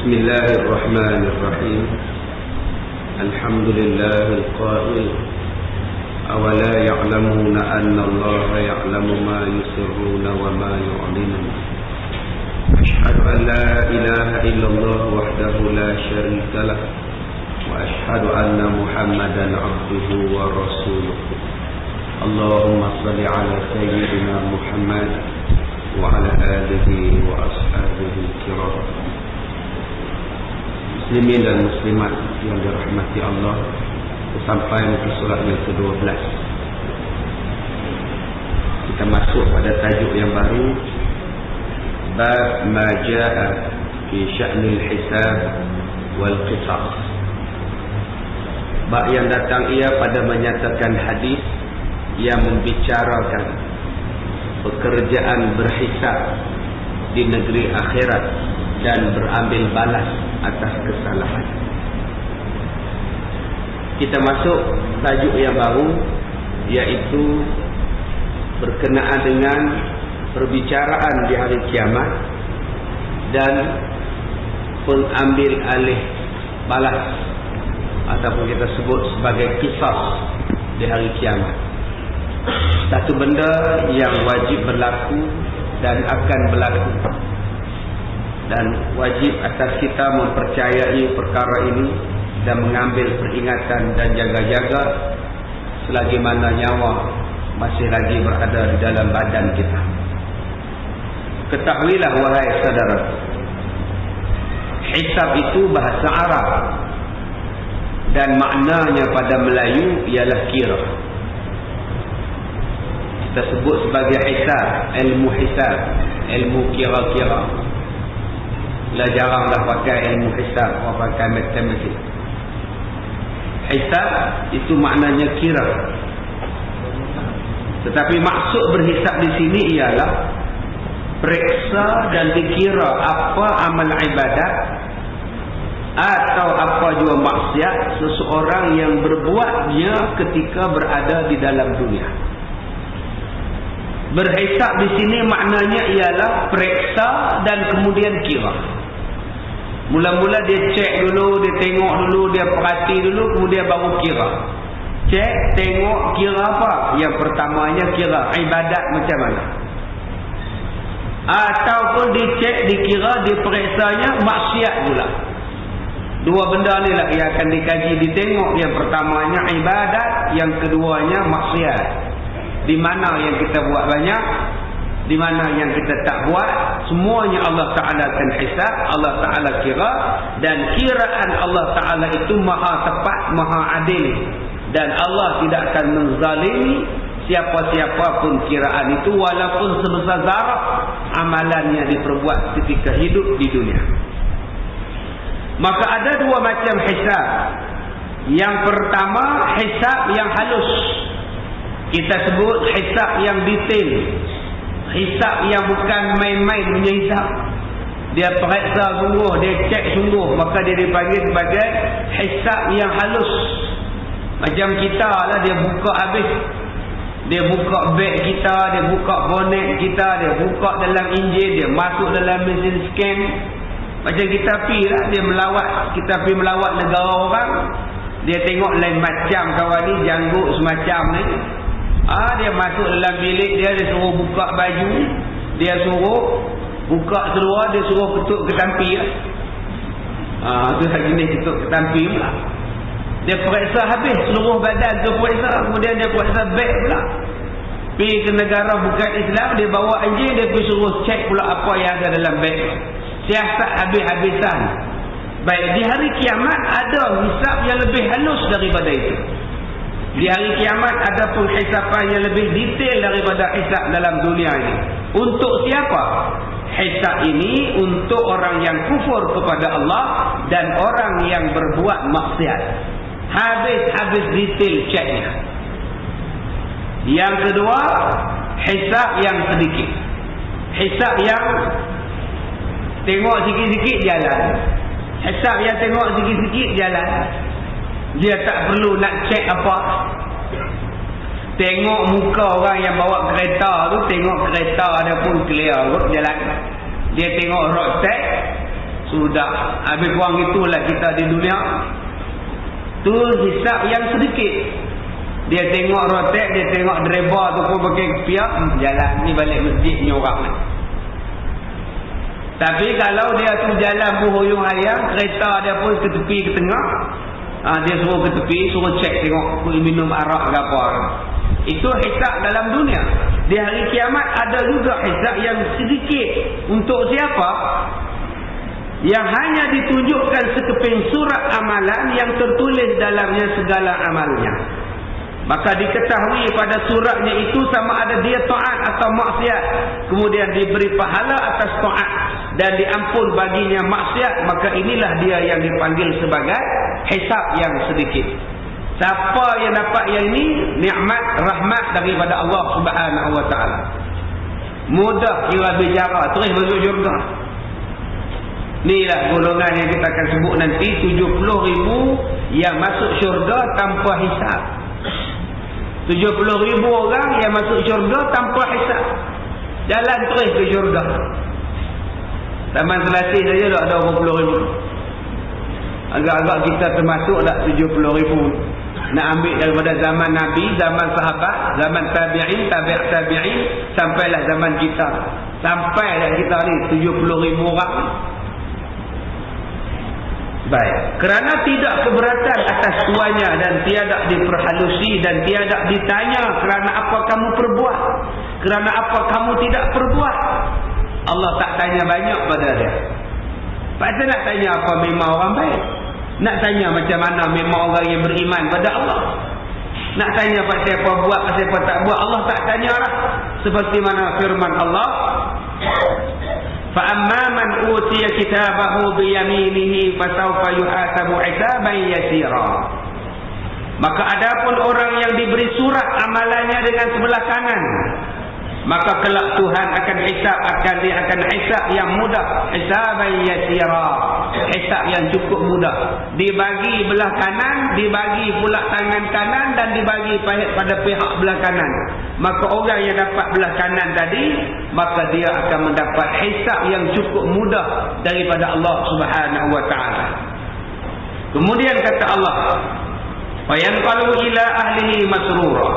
بسم الله الرحمن الرحيم الحمد لله القائل أولا يعلمون أن الله يعلم ما يسرون وما يعلنون أشهد أن لا إله إلا الله وحده لا شريك له وأشهد أن محمدا عبده ورسوله اللهم صل على سيدنا محمد وعلى آله وأصحابه الكرام. Muslimin dan muslimat yang dirahmati Allah, sampai ke surat yang ke-12. Kita masuk pada tajuk yang baru, bab ma jaa fi sya'nil hisab wal qisas. Bab yang datang ia pada menyatakan hadis yang membicarakan pekerjaan berhisab di negeri akhirat dan berambil balas atas kesalahan. Kita masuk tajuk yang baru, iaitu berkenaan dengan perbicaraan di hari kiamat dan pengambil alih balas ataupun kita sebut sebagai qisas di hari kiamat. Satu benda yang wajib berlaku dan akan berlaku, dan wajib atas kita mempercayai perkara ini dan mengambil peringatan dan jaga-jaga selagi mana nyawa masih lagi berada di dalam badan kita. Ketahuilah wahai saudara, hisab itu bahasa Arab dan maknanya pada Melayu ialah kira. Kita sebut sebagai hisab, ilmu hisab, ilmu kira-kira. Lah jaranglah pakai ilmu hisab, orang pakai matematik. Hisab itu maknanya kira. Tetapi maksud berhisab di sini ialah periksa dan dikira apa amal ibadat atau apa jua maksiat seseorang yang berbuatnya ketika berada di dalam dunia. Berhisab di sini maknanya ialah periksa dan kemudian kira. Mula-mula dia cek dulu, dia tengok dulu, dia perhati dulu, kemudian baru kira. Cek, tengok, kira apa? Yang pertamanya kira ibadat macam mana. Ataupun dicek, dikira, diperiksanya maksiat pula. Dua benda ni lah yang akan dikaji, ditengok. Yang pertamanya ibadat, yang keduanya maksiat. Di mana yang kita buat banyak, di mana yang kita tak buat, semuanya Allah Ta'ala akan hisab, Allah Ta'ala kira, dan kiraan Allah Ta'ala itu maha tepat, maha adil, dan Allah tidak akan menzalimi siapa-siapa pun kiraan itu walaupun sebesar zarah amalannya diperbuat ketika hidup di dunia. Maka ada dua macam hisab. Yang pertama, hisab yang halus. Kita sebut hisab yang detail, hisab yang bukan main-main punya hisab. Dia periksa sungguh, dia cek sungguh, maka dia dipanggil sebagai hisab yang halus. Macam kita lah, dia buka habis, dia buka beg kita, dia buka bonet kita, dia buka dalam enjin, dia masuk dalam mesin scan. Macam kita pergi lah, dia melawat, kita pergi melawat negara orang, dia tengok lain macam kawan ni, janggut semacam ni. Dia masuk dalam bilik dia, dia suruh buka baju, dia suruh buka seluar, dia suruh ketuk ketampi lah. Itu lagi ni ketuk ketampi pula. Dia periksa habis seluruh badan tu periksa, kemudian dia periksa beg pula. Pergi ke negara bukan Islam, dia bawa enjin, dia pergi suruh cek pula apa yang ada dalam beg. Siasat habis-habisan. Baik, di hari kiamat ada hisab yang lebih halus daripada itu. Di hari kiamat ada pun hisaban yang lebih detail daripada hisab dalam dunia ini. Untuk siapa? Hisab ini untuk orang yang kufur kepada Allah dan orang yang berbuat maksiat. Habis-habis detail ceknya. Yang kedua, hisab yang sedikit. Hisab yang tengok sikit-sikit jalan. Hisab yang tengok sikit-sikit jalan. Dia tak perlu nak cek apa. Tengok muka orang yang bawa kereta tu, tengok kereta dia pun clear jalan. Dia tengok road tax, Sudah habis kurang itulah kita di dunia. Tu hisab yang sedikit. Dia tengok rotek, dia tengok driver tu pun pakai piak, jalan ni balik masjid ni orang. Tapi kalau dia tu jalan berhuyung hayang, kereta dia pun ke tepi ke tengah, dia suruh ke tepi, suruh cek tengok minum arak ke apa. Itu hisab dalam dunia. Di hari kiamat ada juga hisab yang sedikit. Untuk siapa? Yang hanya ditunjukkan sekeping surat amalan yang tertulis dalamnya segala amalnya. Maka diketahui pada suratnya itu sama ada dia taat atau maksiat. Kemudian diberi pahala atas taat dan diampun baginya maksiat. Maka inilah dia yang dipanggil sebagai hisab yang sedikit. Siapa yang dapat yang ini? Nikmat, rahmat daripada Allah Subhanahu Wa Taala. Mudah kira bicara, terus masuk syurga. Inilah golongan yang kita akan sebut nanti, 70,000 yang masuk syurga tanpa hisab. 70,000 orang yang masuk syurga tanpa hisab. Jalan terus ke syurga. Taman Selasih saja dah ada 40,000. Agak-agak kita termasuk tak 70,000. Nak ambil daripada zaman Nabi, zaman sahabat, zaman tabi'in, tabi'in, sampailah zaman kita. Sampailah kita ni 70,000 orang. Baik, kerana tidak keberatan atas tuannya dan tiada diperhalusi dan tiada ditanya kerana apa kamu perbuat, kerana apa kamu tidak perbuat. Allah tak tanya banyak pada dia. Pasal nak tanya apa memang orang baik. Nak tanya macam mana memang orang yang beriman pada Allah. Nak tanya pasal apa buat, pasal apa tak buat, Allah tak tanya lah. Seperti mana firman Allah, فَأَمَّا مَنْ أُوتِيَ كِتَابَهُ بِيَمِينِهِ فَسَوْفَ يُحَاسَبُ حِسَابًا يَسِيرًا. Maka adapun orang yang diberi surat amalannya dengan sebelah kanan, maka kelak Tuhan akan hisab, dia akan hisab yang mudah, hisaban yasira, hisab yang cukup mudah. Dibagi belah kanan, dibagi pula tangan kanan dan dibagi pada pihak belah kanan. Maka orang yang dapat belah kanan tadi, maka dia akan mendapat hisab yang cukup mudah daripada Allah Subhanahu Wa Taala. Kemudian kata Allah, wa yanqalu ila ahlihi masrura,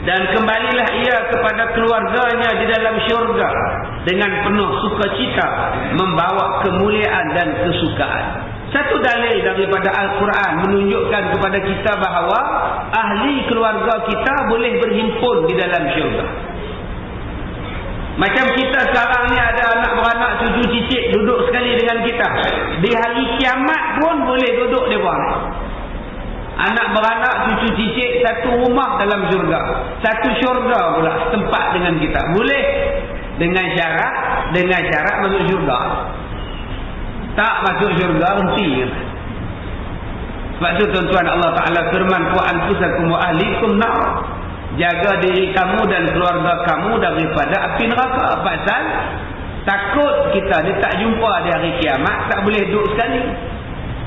dan kembalilah ia kepada keluarganya di dalam syurga dengan penuh sukacita, membawa kemuliaan dan kesukaan. Satu dalil daripada Al-Quran menunjukkan kepada kita bahawa ahli keluarga kita boleh berhimpun di dalam syurga. Macam kita sekarang ni ada anak beranak, cucu cicit duduk sekali dengan kita. Di hari kiamat pun boleh duduk mereka. Anak beranak, cucu cicit, satu rumah dalam syurga. Satu syurga pula tempat dengan kita. Boleh dengan syarat masuk syurga. Tak masuk syurga, henti. Sebab tu tuan-tuan, Allah Ta'ala firman, wa anfusakum wa ahlikum nar. Jaga diri kamu dan keluarga kamu daripada api neraka. Pasal takut kita ni tak jumpa di hari kiamat, tak boleh duduk sekali.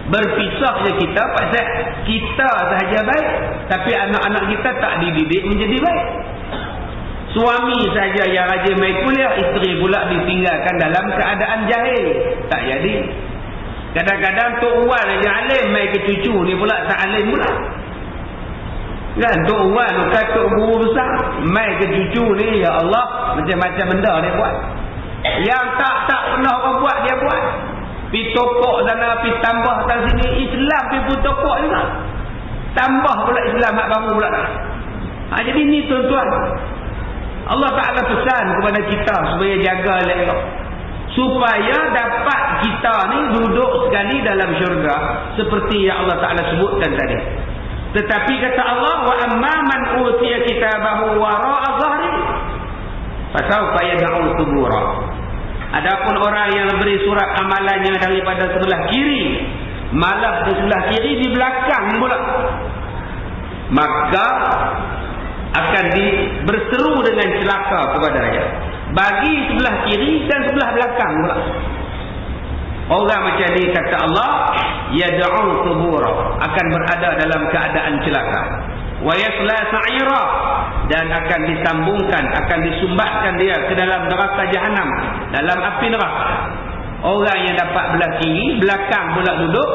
Berpisah je kita pasal kita sahaja baik, tapi anak-anak kita tak dididik menjadi baik. Suami saja yang rajin mai kuliah, isteri pula ditinggalkan dalam keadaan jahil. Tak jadi. Kadang-kadang Tok Wan aja alim, mai ke cucu ni pula tak alim pula. Kan Tok Wan bukan Tok Guru besar, mai ke cucu ni, ya Allah, macam-macam benda dia buat. Yang tak pernah orang buat dia buat. Pi tokok sana, pi tambah sana sini. Islam pi pun tokok juga. Tambah pula Islam hak baru pula. Jadi ni tuan-tuan, Allah Ta'ala pesan kepada kita supaya jaga elok, supaya dapat kita ni duduk sekali dalam syurga seperti yang Allah Ta'ala sebutkan tadi. Tetapi kata Allah, wa amma man utiya kitabahu wara'a dhahri fasawfa yad'u thubura. Adapun orang yang beri surat amalannya daripada sebelah kiri, malah di sebelah kiri di belakang pula, maka akan berseru dengan celaka kepadanya. Bagi sebelah kiri dan sebelah belakang pula. Orang macam ni kata Allah, yad'u thubura, akan berada dalam keadaan celaka. Wa yasla sa'ira, dan akan disambungkan, akan disumbatkan dia ke dalam neraka jahanam, dalam api neraka. Orang yang dapat belah kiri, belakang pula duduk,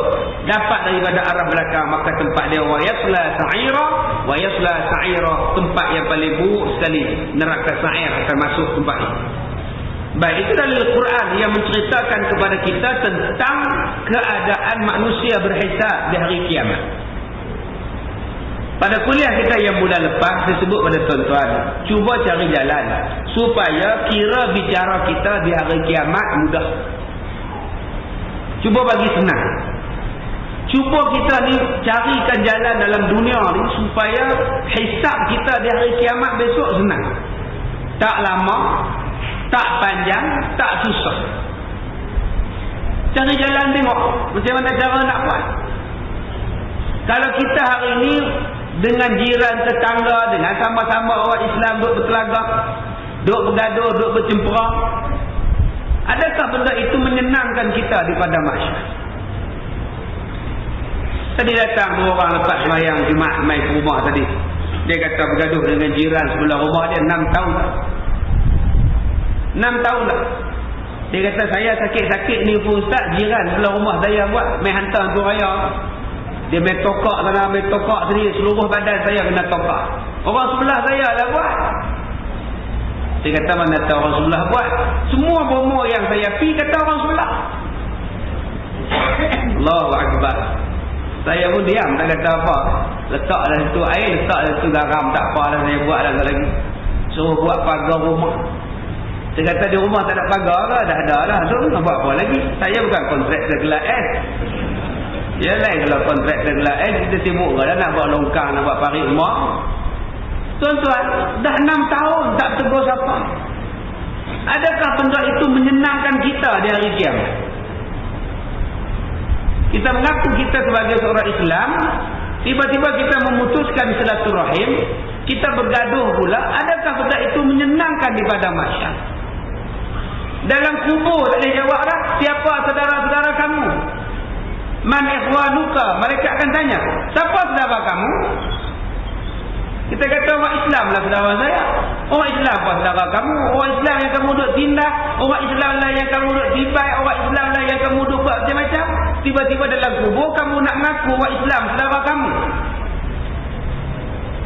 dapat daripada arah belakang, maka tempat dia wa yasla sa'ira, wa yasla sa'ira, tempat yang paling buruk sekali, neraka sa'ir akan masuk tempat ini. Baik, itu dalil Quran yang menceritakan kepada kita tentang keadaan manusia berhisab di hari kiamat. Pada kuliah kita yang bulan lepas, saya sebut pada tuan-tuan, cuba cari jalan supaya kira bicara kita di hari kiamat mudah. Cuba bagi senang. Cuba kita ni carikan jalan dalam dunia ni supaya hisab kita di hari kiamat besok senang. Tak lama, tak panjang, tak susah. Cari jalan tengok macam mana cara nak buat. Kalau kita hari ini dengan jiran tetangga, dengan sama-sama orang Islam duk berkelagak, duk bergaduh, duk bercempera, adakah benda itu menyenangkan kita di padang mahsyar? Tadi datang dua orang lepas sembahyang Jumaat mai ke rumah tadi. Dia kata bergaduh dengan jiran sebelah rumah dia 6 tahun dah. 6 tahun dah. Dia kata saya sakit-sakit ni pun ustaz, jiran sebelah rumah saya buat mai hantar tu raya. Dia main tokak sana, main tokak sini, seluruh badan saya kena tokak. Orang sebelah saya lah buat. Dia kata mana tahu orang sebelah buat. Semua bomo yang saya pi kata orang sebelah. Allahu Akbar. Saya pun diam, tak kata apa. Letaklah situ air, letaklah situ garam, tak apalah saya buat lagi. Suruh buat pagar rumah. Dia kata di rumah tak ada pagar ke? Dah ada lah. So nak buat apa lagi? Saya bukan kontraktor gelap Ya lain kalau kontraktor gelap kita sibuk ke dah nak buat longkang, nak buat parit rumah. Tuan-tuan, dah 6 tahun tak tegur siapa. Adakah benda itu menyenangkan kita di hari kiamat? Kita mengaku kita sebagai seorang Islam, tiba-tiba kita memutuskan silaturahim, kita bergaduh pula. Adakah benda itu menyenangkan di padang mahsyar? Dalam kubur tak boleh jawab dah. Siapa saudara-saudara kamu? Man ikhwanuka? Mereka akan tanya, siapa saudara kamu? Kita kata orang Islam lah saudara saya. Orang Islam apa saudara kamu? Orang Islam yang kamu duduk tindak, orang Islam lah yang kamu duduk tibai, orang Islam lah yang kamu duduk buat macam-macam. Tiba-tiba dalam kubur kamu nak mengaku orang Islam saudara kamu.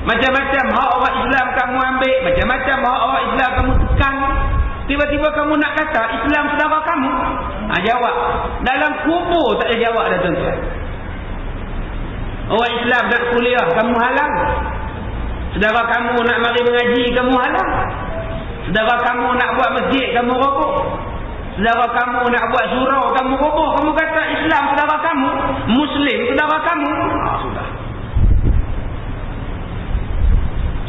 Macam-macam hak orang Islam kamu ambil, macam-macam hak orang Islam kamu tekan. Tiba-tiba kamu nak kata Islam saudara kamu. Jawab. Dalam kubur tak ada jawab dah tuan-tuan. Orang Islam nak kuliah kamu halang. Saudara kamu nak mari mengaji kamu halang. Saudara kamu nak buat masjid kamu roboh. Saudara kamu nak buat surau kamu roboh. Kamu kata Islam saudara kamu, Muslim saudara kamu. Sudah.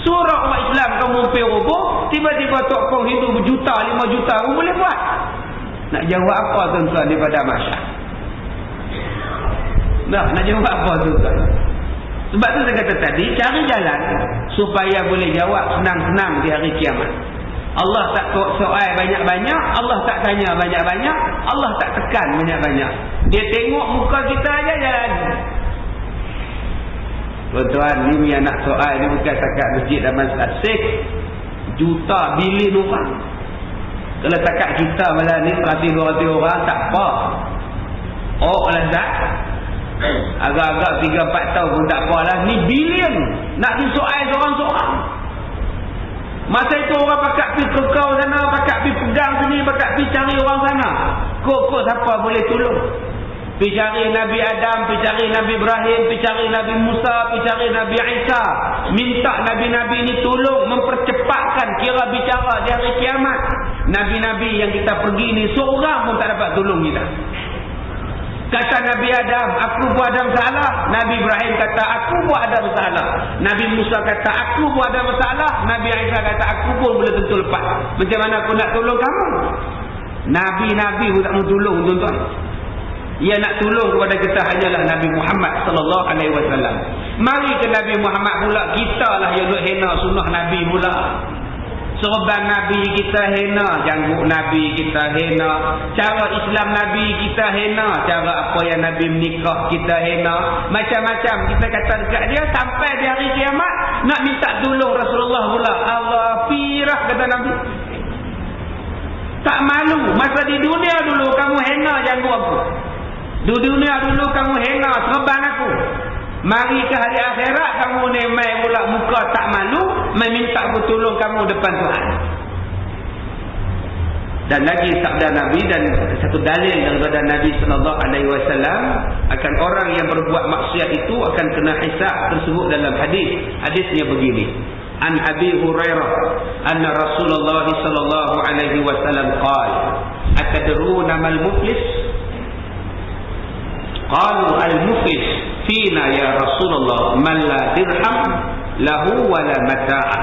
Surau orang Islam kamu pergi roboh, tiba-tiba tokoh Hindu berjuta, 5 juta kamu boleh buat. Nak jawab apa tuan-tuan daripada masyarakat? Nak jawab apa tuan-tuan? Sebab tu saya kata tadi, cari jalan supaya boleh jawab senang-senang di hari kiamat. Allah tak soal banyak-banyak, Allah tak tanya banyak-banyak, Allah tak tekan banyak-banyak. Dia tengok muka kita aja jalan. Tuan-tuan, ni yang nak soal ni bukan takat masjid Daman Asik, juta bilion orang. Kalau takat kita malah ni 100-200 orang tak apa. Oh lazat. Agak-agak 3-4 tahun pun tak apa lah. Ni bilion. Nak disoal seorang-seorang. Masa itu orang pakat pergi kekau sana, pakat pergi pegang sini, pakat pergi cari orang sana. Kok siapa boleh tolong? Pergi cari Nabi Adam, pergi cari Nabi Ibrahim, pergi cari Nabi Musa, pergi cari Nabi Isa. Minta Nabi-Nabi ini tolong mempercepatkan kira bicara di hari kiamat. Nabi-Nabi yang kita pergi ni seorang pun tak dapat tolong kita. Kata Nabi Adam, aku buat ada masalah. Nabi Ibrahim kata, aku buat ada masalah. Nabi Musa kata, aku buat ada masalah. Nabi Isa kata, aku pun boleh tentu lepas. Macam mana aku nak tolong kamu? Nabi-Nabi pun tak mau tolong, tuan-tuan. Ia nak tolong kepada kita hanyalah Nabi Muhammad sallallahu alaihi wasallam. Mari ke Nabi Muhammad pula, kita lah yang nak hina sunnah Nabi pula. Serban Nabi kita hina, janggut Nabi kita hina, cara Islam Nabi kita hina, cara apa yang Nabi menikah kita hina, macam-macam kita kata dekat dia. Sampai di hari kiamat nak minta tolong Rasulullah pula. Allah firah kata Nabi. Tak malu. Masa di dunia dulu kamu hina ganggu aku. Di dunia dulu kamu hina serban aku. Mari ke hari akhirat kamu ni mai pula muka tak malu, meminta aku tolong kamu depan Tuhan. Dan lagi sabda Nabi dan satu dalil daripada Nabi sallallahu alaihi wasallam akan orang yang berbuat maksiat itu akan kena hisab tersebut dalam hadis. Hadisnya begini. An Abi Hurairah anna Rasulullah sallallahu alaihi wasallam qala atadruna mal muflis? Qalu al muflis fina ya Rasulullah man la dirham lahu wala mata'a.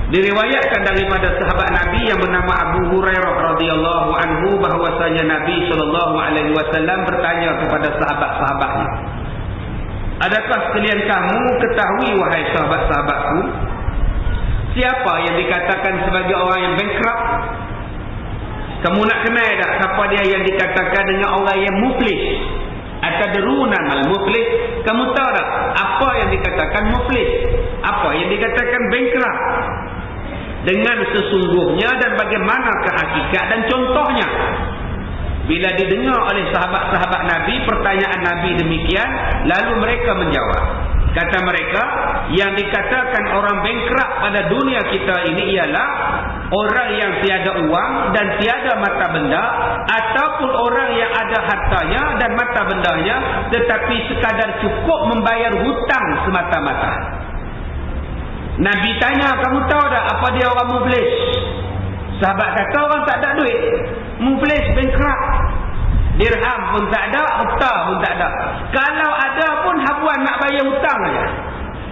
Diriwayatkan daripada sahabat Nabi yang bernama Abu Hurairah radhiyallahu anhu bahwasanya Nabi sallallahu alaihi wasallam bertanya kepada sahabat-sahabatnya, adakah sekalian kamu ketahui wahai sahabat-sahabatku, siapa yang dikatakan sebagai orang yang bankrupt? Kamu nak kenal tak siapa dia yang dikatakan dengan orang yang muflis? Atadruna mal muflis? Kamu tahu tak apa yang dikatakan muflis? Apa yang dikatakan bankrupt? Dengan sesungguhnya dan bagaimanakah hakikat dan contohnya? Bila didengar oleh sahabat-sahabat Nabi pertanyaan Nabi demikian, lalu mereka menjawab. Kata mereka, yang dikatakan orang bankrupt pada dunia kita ini ialah orang yang tiada uang dan tiada mata benda, ataupun orang yang ada hartanya dan mata bendanya tetapi sekadar cukup membayar hutang semata-mata. Nabi tanya, kamu tahu tak apa dia orang muflis? Sahabat kata orang tak ada duit. Muflis, bankrupt. Dirham pun tak ada, hutang pun tak ada. Kalau ada pun habuan nak bayar hutang saja.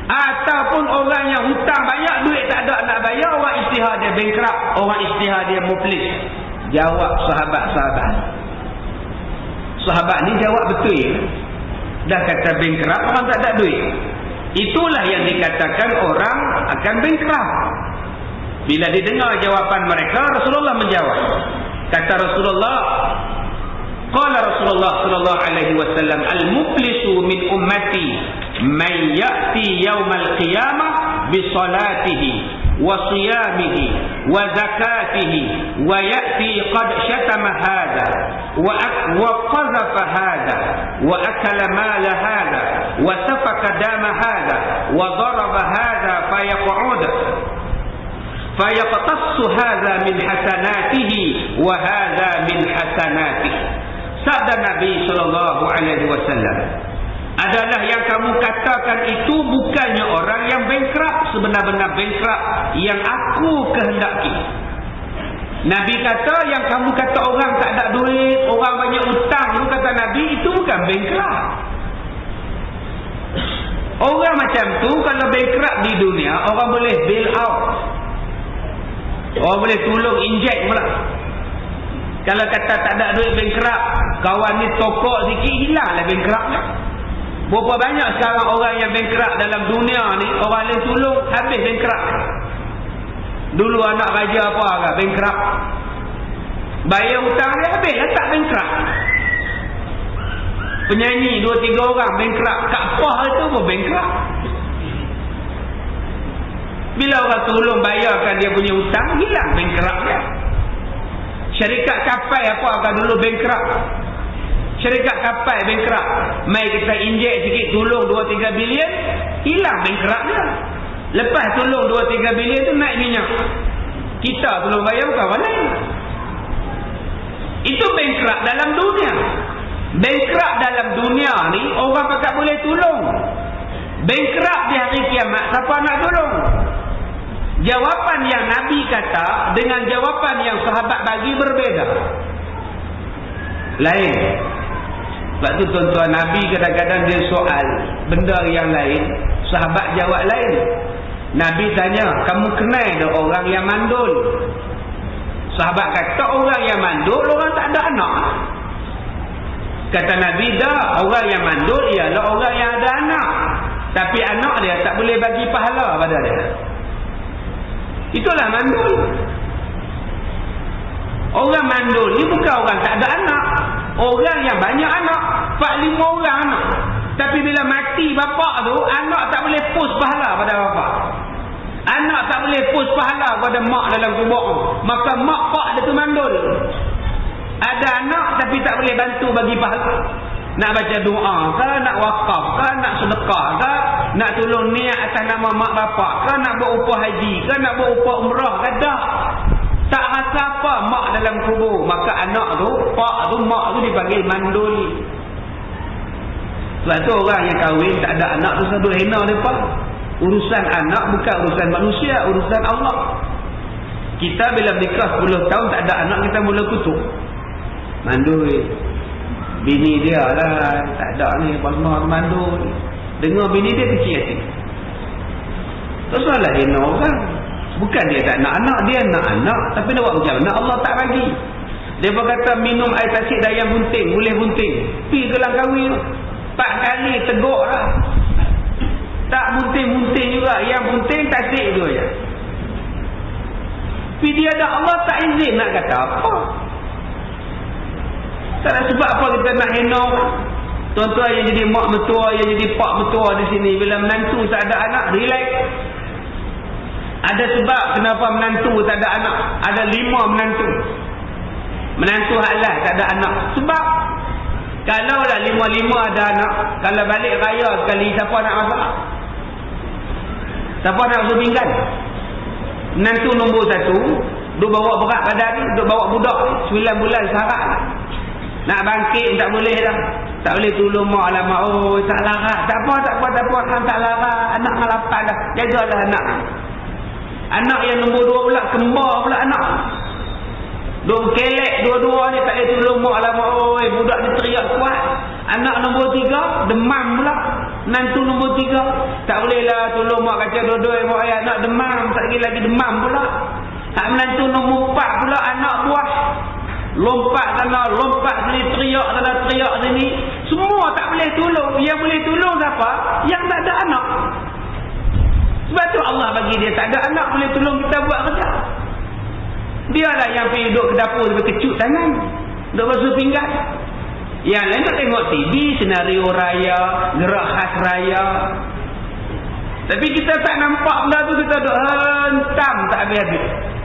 Ataupun orang yang hutang banyak, duit tak ada nak bayar, orang istihad dia bankrupt, orang istihad dia muflis. Jawab sahabat-sahabat. Sahabat ni jawab betul. Dah kata bankrupt, orang tak ada duit. Itulah yang dikatakan orang akan bankrupt. Bila didengar jawapan mereka, Rasulullah menjawab. Kata Rasulullah, qala Rasulullah sallallahu alaihi wasallam, al-muflisu min ummati man ya'ti yaumal qiyamah bi salatihi wa siyamihi wa zakatihi wa ya'ti qad shatama hadha wa qazafa hadha wa akala mala hadha wa safaka dama hadha wa daraba hadha fayaq'ud fayaqtassu hadha min hasanatihi wa hadha min hasanatihi. Sabda Nabi sallallahu alaihi wasallam adalah yang kamu katakan itu bukannya orang yang bankrupt, sebenar-benar bankrupt yang aku kehendaki. Nabi kata yang kamu kata orang tak ada duit, orang banyak hutang, itu kata Nabi itu bukan bankrupt. Orang macam tu kalau bankrupt di dunia, orang boleh bail out. Orang boleh tolong inject pula. Kalau kata tak ada duit bankrupt, kawan ni tokok sikit, hilanglah bankruptnya. Berapa banyak sekarang orang yang bankrupt dalam dunia ni, orang lain tolong, habis bankrupt. Dulu anak raja apa agak bankrupt. Bayar hutang dia habis lah, tak bankrupt. Penyanyi 2-3 orang bankrupt, Kak Pah itu pun bankrupt. Bila orang tolong bayarkan dia punya hutang, hilang bankrupt dia. Syarikat kapal apa agak dulu bankrupt. Syarikat kapal bankrupt. Mai kita injek sikit tolong 2-3 bilion, hilang bankrupt dia. Lepas tolong 2-3 bilion tu naik minyak. Kita tolong bayar bukan orang lain. Itu bankrupt dalam dunia. Bankrupt dalam dunia ni orang pakat boleh tolong. Bankrupt di hari kiamat, siapa nak tolong? Jawapan yang Nabi kata dengan jawapan yang sahabat bagi berbeza. Lain. Sebab tu tuan-tuan, Nabi kadang-kadang dia soal benda yang lain, sahabat jawab lain. Nabi tanya, kamu kenal dah orang yang mandul? Sahabat kata, orang yang mandul orang tak ada anak. Kata Nabi, dah, orang yang mandul ialah orang yang ada anak, tapi anak dia tak boleh bagi pahala pada dia. Itulah mandul. Orang mandul ni bukan orang tak ada anak, orang yang banyak anak, 4-5 orang anak. Tapi bila mati bapak tu, anak tak boleh push pahala pada bapak. Anak tak boleh push pahala pada mak dalam kubur. Maka mak pak dia tu mandul. Ada anak tapi tak boleh bantu bagi pahala. Nak baca doa ke, nak wakaf ke, nak sedekah ke, nak tolong niat atas nama mak bapak ke, nak buat upah haji ke, nak buat upah umrah ke, tak rasa apa mak dalam kubur. Maka anak tu, pak tu, mak tu dipanggil mandul. Sebab tu orang yang kahwin tak ada anak tu satu hina mereka. Urusan anak bukan urusan manusia, urusan Allah. Kita bila nikah 10 tahun tak ada anak, kita mula kutuk. Mandul. Bini dia lah, tak ada ni, pasmah mandul. Dengar bini dia kecil hati. Tak salah hina orang. Bukan dia tak nak anak, dia nak anak. Tapi nak buat macam mana? Allah tak bagi. Dia berkata minum air tasik dayang bunting, boleh bunting. Pergi ke langkawi 4 kali teguk lah. Tak bunting-bunting juga. Yang bunting tasik tu je. Tapi dia ada Allah tak izin nak kata apa. Tak ada sebab apa kita nak hina. Tuan-tuan yang jadi mak mertua, yang jadi pak mertua di sini, bila menantu tak ada anak, relax. Ada sebab kenapa menantu tak ada anak. Ada 5 menantu. Menantu halal tak ada anak. Sebab kalau lah 5-5 ada anak, kalau balik raya sekali, siapa nak masak? Siapa nak masuk pinggan? Menantu nombor 1, duk bawa berat badan, duk bawa budak 9 bulan syarat. Nak bangkit tak boleh dah. Tak boleh tolong mak lah mak. Oh tak larat. Tak apa. Hang tak larat. Anak dengan lapar dah. Jagalah anak. Anak yang nombor 2 pula kembar pula anak. Duk kelek dua-dua ni tak boleh tolong mak lah mak. Oh budak ni teriak kuat. Anak nombor 3 demam pula. Menantu nombor 3 tak boleh lah tolong mak kacau dua-dua mak ayah anak demam. Tak lagi demam pula. Tak menantu nombor 4 pula anak buah. Lompat sana, lompat sini, teriak sana, teriak sini. Semua tak boleh tolong. Yang boleh tolong siapa? Yang tak ada anak. Sebab tu Allah bagi dia tak ada anak, boleh tolong kita buat kerja. Dialah yang pergi duduk ke dapur sampai kecut tangan, duduk basuh pinggan. Yang lain nak tengok TV, senario raya, gerak khas raya. Tapi kita tak nampak benda tu, kita duduk hentam tak habis-habis.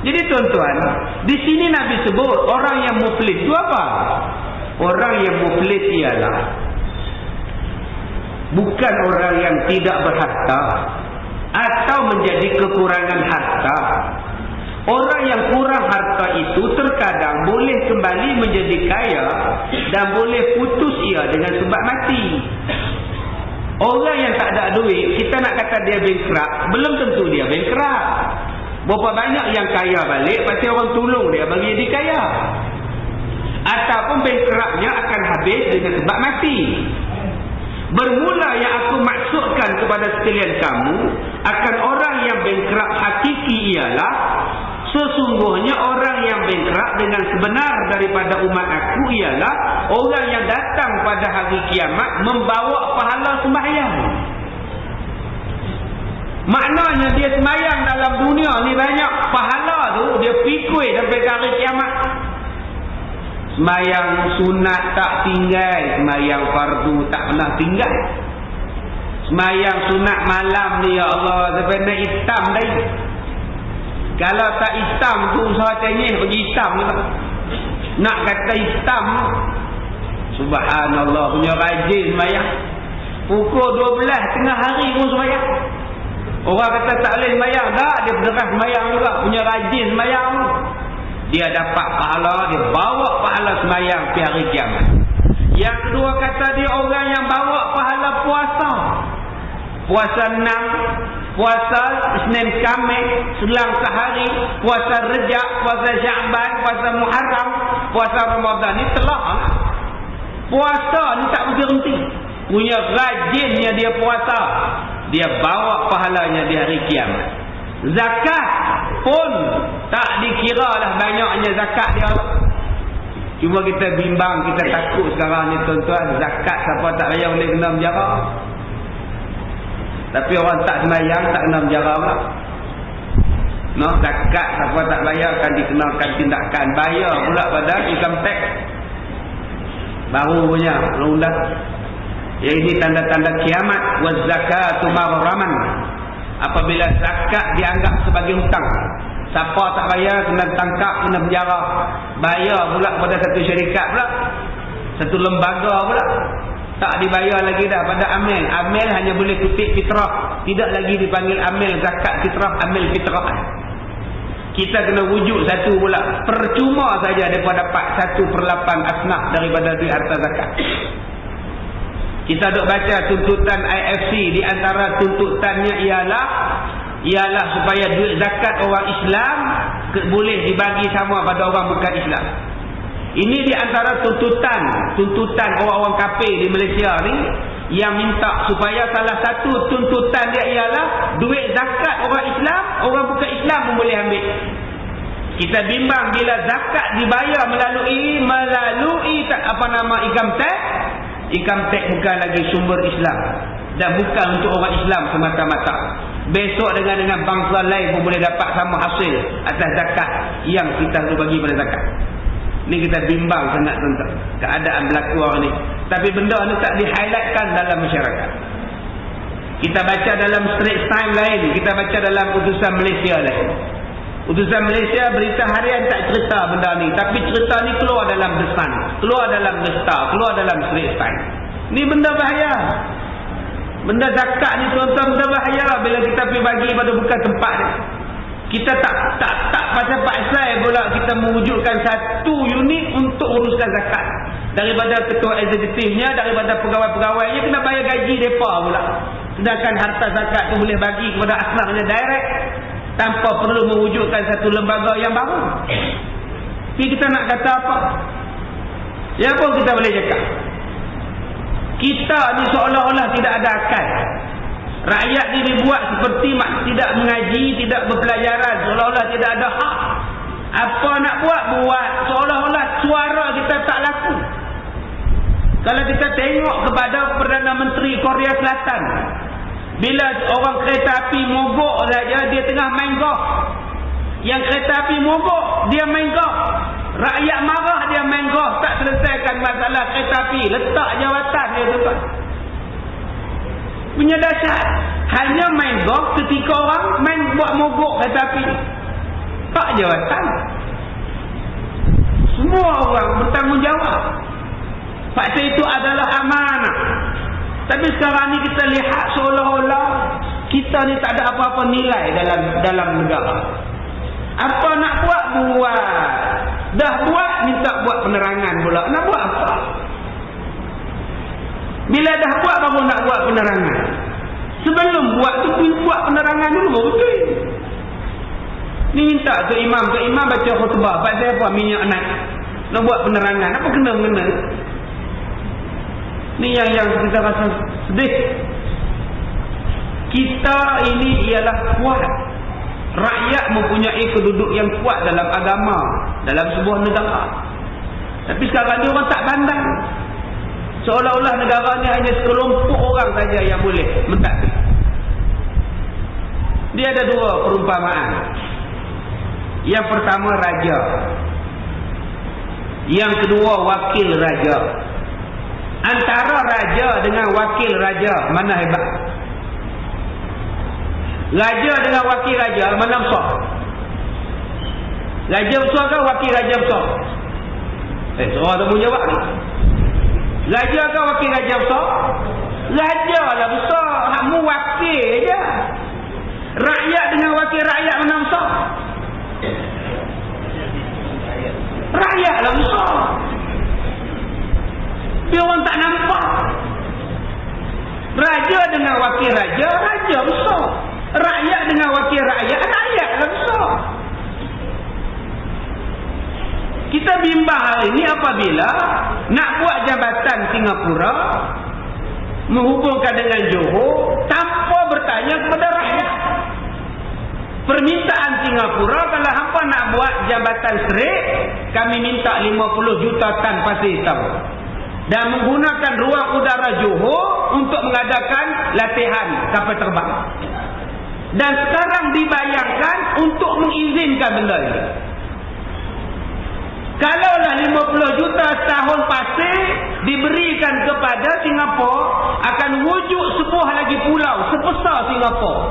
Jadi tuan-tuan, di sini Nabi sebut orang yang muflis itu apa? Orang yang muflis ialah bukan orang yang tidak berharta atau menjadi kekurangan harta. Orang yang kurang harta itu terkadang boleh kembali menjadi kaya dan boleh putus ia dengan sebab mati. Orang yang tak ada duit, kita nak kata dia bankrupt, belum tentu dia bankrupt. Berapa banyak yang kaya balik, pasti orang tolong dia bagi dia kaya. Ataupun bankruptnya akan habis dengan sebab mati. Bermula yang aku maksudkan kepada sekalian kamu akan orang yang bankrupt hakiki ialah sesungguhnya orang yang bankrupt dengan sebenar daripada umat aku ialah orang yang datang pada hari kiamat membawa pahala sembahyang. Maknanya dia semayang dalam dunia ni banyak pahala tu, dia pikul sampai hari kiamat. Semayang sunat tak tinggal, semayang fardu tak pernah tinggal. Semayang sunat malam ni ya Allah sampai nak hitam dah. Kalau tak hitam tu usaha cengih bagi hitam juga. Nak kata hitam, subhanallah punya rajin semayang. Pukul 12 tengah hari pun semayang. Orang kata tak boleh semayang. Tak, dia berderas semayang juga. Punya rajin semayang. Dia dapat pahala. Dia bawa pahala semayang di hari kiamat. Yang kedua kata dia orang yang bawa pahala puasa. Puasa 6. Puasa Isnin Khamis. Selang sehari. Puasa Rejab. Puasa Sya'ban. Puasa Muharram. Puasa Ramadan. Ni telah. Puasa ni tak berhenti. Punya rajinnya dia puasa. Dia bawa pahalanya di hari kiamat. Zakat pun tak dikira lah banyaknya zakat dia. Cuma kita bimbang, kita takut sekarang ni tuan-tuan. Zakat siapa tak bayar boleh kena penjara. Tapi orang tak semayang tak kena penjara pula. No, zakat siapa tak bayar akan dikenakan tindakan. Bayar pula pada income tax. Baru punya undang. Ya ini tanda-tanda kiamat. Waz zakatu maghraman. Apabila zakat dianggap sebagai hutang. Siapa tak bayar kena tangkap, kena penjara. Bayar pula kepada satu syarikat pula, satu lembaga pula. Tak dibayar lagi dah pada amil. Amil hanya boleh kutip fitrah, tidak lagi dipanggil amil zakat fitrah, amil fitrah. Kita kena wujud satu pula. Percuma saja daripada dapat 1/8 asnaf daripada duit harta zakat. Kita duk baca tuntutan IFC, di antara tuntutannya ialah supaya duit zakat orang Islam boleh dibagi sama pada orang bukan Islam. Ini di antara tuntutan orang-orang kafir di Malaysia ni, yang minta supaya salah satu tuntutan dia ialah duit zakat orang Islam, orang bukan Islam pun boleh ambil. Kita bimbang bila zakat dibayar melalui income tax bukan lagi sumber Islam dan bukan untuk orang Islam semata-mata. Besok dengan bangsa lain pun boleh dapat sama hasil atas zakat yang kita bagi pada zakat. Ni kita bimbang sangat tentang keadaan berlaku orang ni. Tapi benda ni tak di-highlightkan dalam masyarakat. Kita baca dalam Straits Times lain, kita baca dalam Utusan Malaysia lain. Utusan Malaysia berita harian tak cerita benda ni, tapi cerita ni keluar dalam The Sun, keluar dalam The Star, keluar dalam Straits Times. Ni benda bahaya. Benda zakat ni tuan-tuan, benda bahaya bila kita pergi bagi pada bukan tempat ni. Kita tak pasal-pasal pula kita mewujudkan satu unit untuk uruskan zakat. Daripada ketua eksekutifnya, daripada pegawai-pegawainya kena bayar gaji mereka pula. Sedangkan harta zakat tu boleh bagi kepada asnafnya direct, tanpa perlu mewujudkan satu lembaga yang baru. Jadi kita nak kata apa? Ya pun kita boleh cakap, kita ni seolah-olah tidak ada akal. Rakyat ni dibuat seperti tidak mengaji, tidak berpelajaran, seolah-olah tidak ada hak. Apa nak buat? Seolah-olah suara kita tak laku. Kalau kita tengok kepada Perdana Menteri Korea Selatan, bila orang kereta api mogok saja, dia tengah main golf. Yang kereta api mogok, dia main golf. Rakyat marah, dia main golf. Tak selesaikan masalah kereta api. Letak jawatan dia tu. Punya dahsyat. Hanya main golf ketika orang main buat mogok kereta api. Tak jawatan. Semua orang bertanggungjawab. Fakta itu adalah amanah. Tapi sekarang ni kita lihat seolah-olah kita ni tak ada apa-apa nilai dalam negara. Apa nak buat? Dah buat, minta buat penerangan pula. Nak buat apa? Bila dah buat baru nak buat penerangan. Sebelum buat tu buat penerangan dulu baru betul. Ni minta ke imam baca khutbah. Pasal apa? Minyak naik. Nak buat penerangan. Apa kena-mengena? Ni yang kita rasa sedih. Kita ini ialah kuat. Rakyat mempunyai keduduk yang kuat dalam agama, dalam sebuah negara. Tapi sekarang ni orang tak pandang. Seolah-olah negara ni hanya sekelompok orang saja yang boleh mentaati. Dia ada dua perumpamaan. Yang pertama raja. Yang kedua wakil raja. Antara raja dengan wakil raja, mana hebat? Raja dengan wakil raja, mana besar? Raja besar ke wakil raja besar? Seorang tak boleh jawab ni. Raja ke wakil raja besar? Raja lah besar. Hakmu wakil je. Rakyat dengan wakil rakyat mana besar? Rakyat lah besar. Tapi orang tak nampak. Raja dengan wakil raja, raja besar. Rakyat dengan wakil rakyat, rakyat lah besar. Kita bimbang hari ini apabila nak buat jabatan Singapura menghubungkan dengan Johor tanpa bertanya kepada rakyat. Permintaan Singapura, kalau hampa nak buat jabatan Strait, kami minta 50 juta tan pasir hitam dan menggunakan ruang udara Johor untuk mengadakan latihan kapal terbang. Dan sekarang dibayangkan untuk mengizinkan benda ini. Kalaulah 50 juta tahun pasir diberikan kepada Singapura, akan wujud sebuah lagi pulau sebesar Singapura.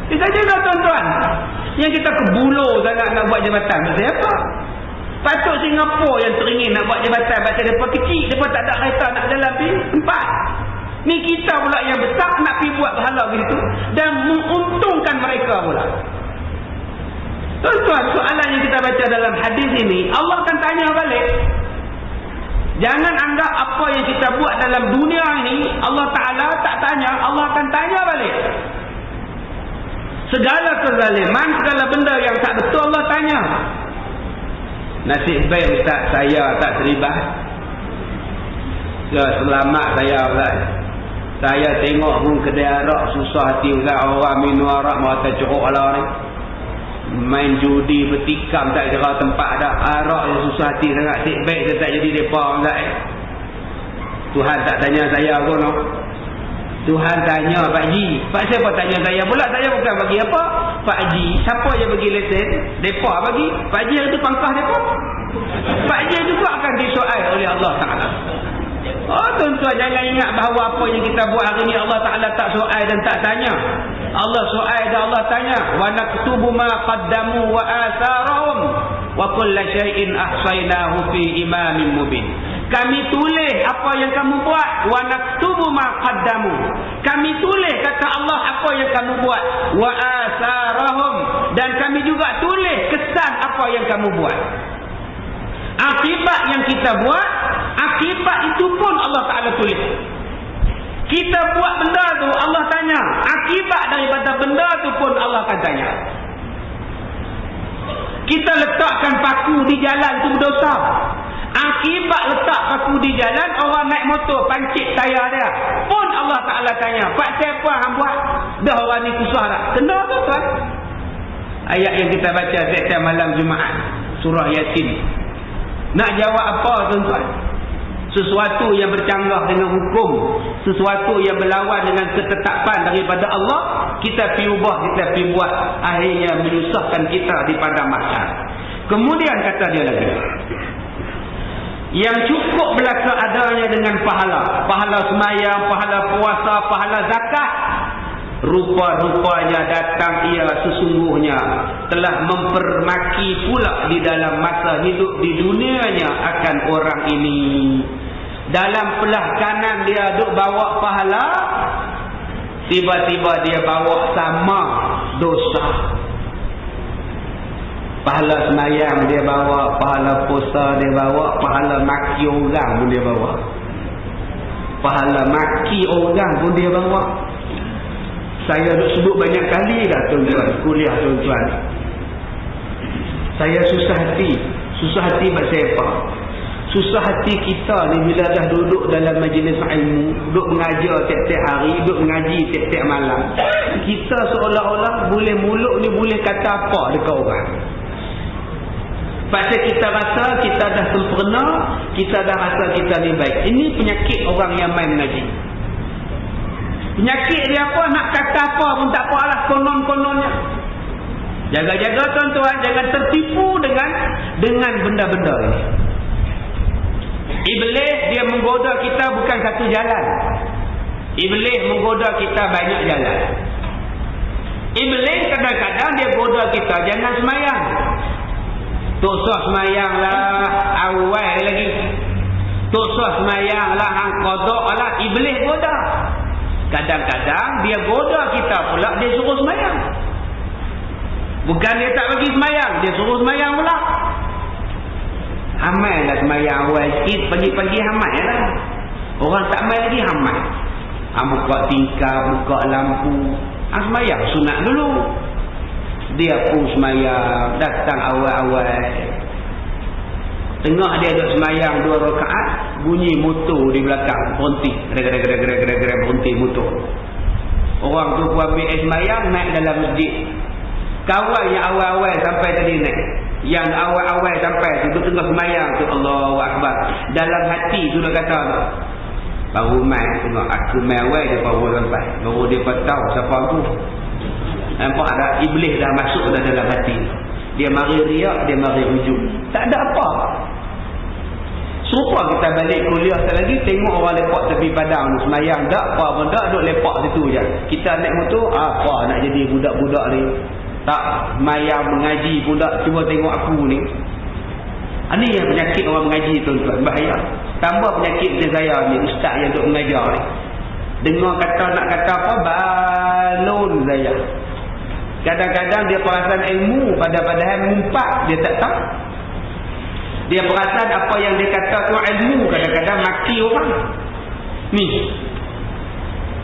Kita jaga tuan-tuan. Yang kita kebuluh sangat nak buat jabatan. Maksudnya apa? Patut Singapura yang teringin nak buat jabatan. Baca mereka kecil. Mereka tak ada kereta nak jalan pergi tempat. Ni kita pula yang besar nak pergi buat pahala begitu. Dan menguntungkan mereka pula. Tuan-tuan, soalan yang kita baca dalam hadis ini, Allah akan tanya balik. Jangan anggap apa yang kita buat dalam dunia ini Allah Ta'ala tak tanya. Allah akan tanya balik. Segala kezaliman, segala benda yang tak betul Allah tanya. Nasib baik Ustaz, saya tak terlibat. Selamat saya Ustaz. Saya tengok pun kedai arak susah hati Ustaz. Orang minum arak mahu terceruk lah ni. Main judi bertikam tak kira tempat dah. Arak yang susah hati sangat. Nasib baik saya tak jadi mereka Ustaz. Tuhan tak tanya saya pun no? Tuhan tanya Pak Haji. Pak siapa tanya saya pula? Saya bukan bagi apa? Pak Haji. Siapa yang bagi lesen? Mereka bagi. Pak Haji itu pangkah mereka. Pak Haji juga akan disoal oleh Allah Ta'ala. Oh tuan-tuan, jangan ingat bahawa apa yang kita buat hari ini Allah Ta'ala tak soal dan tak tanya. Allah soal dan Allah tanya. Wa naktubu ma qaddamu wa atharahum wa kulla syai'in ahsaynahu fi imamin mubin. Kami tulis apa yang kamu buat. Wa naktubu ma qaddamu. Kami tulis kata Allah apa yang kamu buat. Wa atharahum. Dan kami juga tulis kesan apa yang kamu buat. Akibat yang kita buat, akibat itu pun Allah Ta'ala tulis. Kita buat benda tu Allah tanya. Akibat daripada benda tu pun Allah akan tanya. Kita letakkan paku di jalan tu berdosa. Akibat letak paku di jalan, orang naik motor pancit tayar dia pun Allah Ta'ala tanya. Pak siapa hang buat? Dah orang ni susah tak? Kena tu tuan. Ayat yang kita baca setiap malam Jumaat, surah Yasin. Nak jawab apa tuan-tuan? Sesuatu yang bercanggah dengan hukum, sesuatu yang berlawan dengan ketetapan daripada Allah, kita pergi ubah, kita pergi buat, akhirnya menyusahkan kita di padang mahsyar. Kemudian kata dia lagi, yang cukup belaka adanya dengan pahala, pahala sembahyang, pahala puasa, pahala zakat, rupa-rupanya datang ia sesungguhnya telah mempermaki pula di dalam masa hidup di dunianya akan orang ini. Dalam belah kanan dia duk bawa pahala, tiba-tiba dia bawa sama dosa. Pahala sembahyang dia bawa, pahala puasa dia bawa, pahala maki orang pun dia bawa. Pahala maki orang pun dia bawa. Saya duk sebut banyak kali dah tuan-tuan, kuliah tuan-tuan. Saya susah hati. Susah hati buat siapa? Susah hati kita ni bila dah duduk dalam majlis ilmu, duduk mengajar tiap-tiap hari, duduk mengaji tiap-tiap malam. Kita seolah-olah boleh mulut ni boleh kata apa dekat orang. Pasal kita rasa kita dah sempurna, kita dah rasa kita ni baik. Ini penyakit orang yang main mengaji. Penyakit dia apa? Nak kata apa pun tak apalah, konon-kononnya. Jaga-jaga tuan-tuan, jangan tertipu dengan benda-benda ini. Iblis dia menggoda kita bukan satu jalan. Iblis menggoda kita banyak jalan. Iblis kadang-kadang dia goda kita jangan semayang. Tok sah semayang lah awal lagi. Tok sah semayang lah hang qada lah. Iblis goda. Kadang-kadang dia goda kita pula, dia suruh semayang. Bukan dia tak bagi semayang, dia suruh semayang pula. Hamai lah semayang awal sikit, pagi-pagi hamai lah. Orang tak mai lagi hamai. Buka tingkap, buka lampu. Semayang sunat dulu. Dia pun semayang, datang awal-awal. Tengah dia duduk semayang 2 rakaat, bunyi motor di belakang berhenti. Gerek-gerek berhenti motor. Orang tu pun ambil semayang, naik dalam masjid. Kawan yang awal-awal sampai tadi naik. Yang awal-awal sampai tu tengah semayang tu, Allahu Akbar. Dalam hati sudah kata, baru main tengok aku main awal dia baru sampai. Baru dia tahu siapa aku. Nampak dah iblis dah masuk dalam hati. Dia mari riak, dia mari ujung. Tak ada apa. Serupa kita balik kuliah sekali lagi, tengok orang lepak tepi padang ni, semayang tak, apa pun tak, duduk lepak situ je. Kita naik motor, apa nak jadi budak-budak ni? Tak semayang mengaji pun tak, cuba tengok aku ni. Ini yang penyakit orang mengaji tuan-tuan, bahaya. Tambah penyakit macam saya ni, ustaz yang duduk mengajar ni. Dengar kata nak kata apa, balon saya. Kadang-kadang dia perasan ilmu, padahal mengumpat, dia tak tahu. Dia perasan apa yang dia kata tu ilmu, kadang-kadang maki orang. Ni.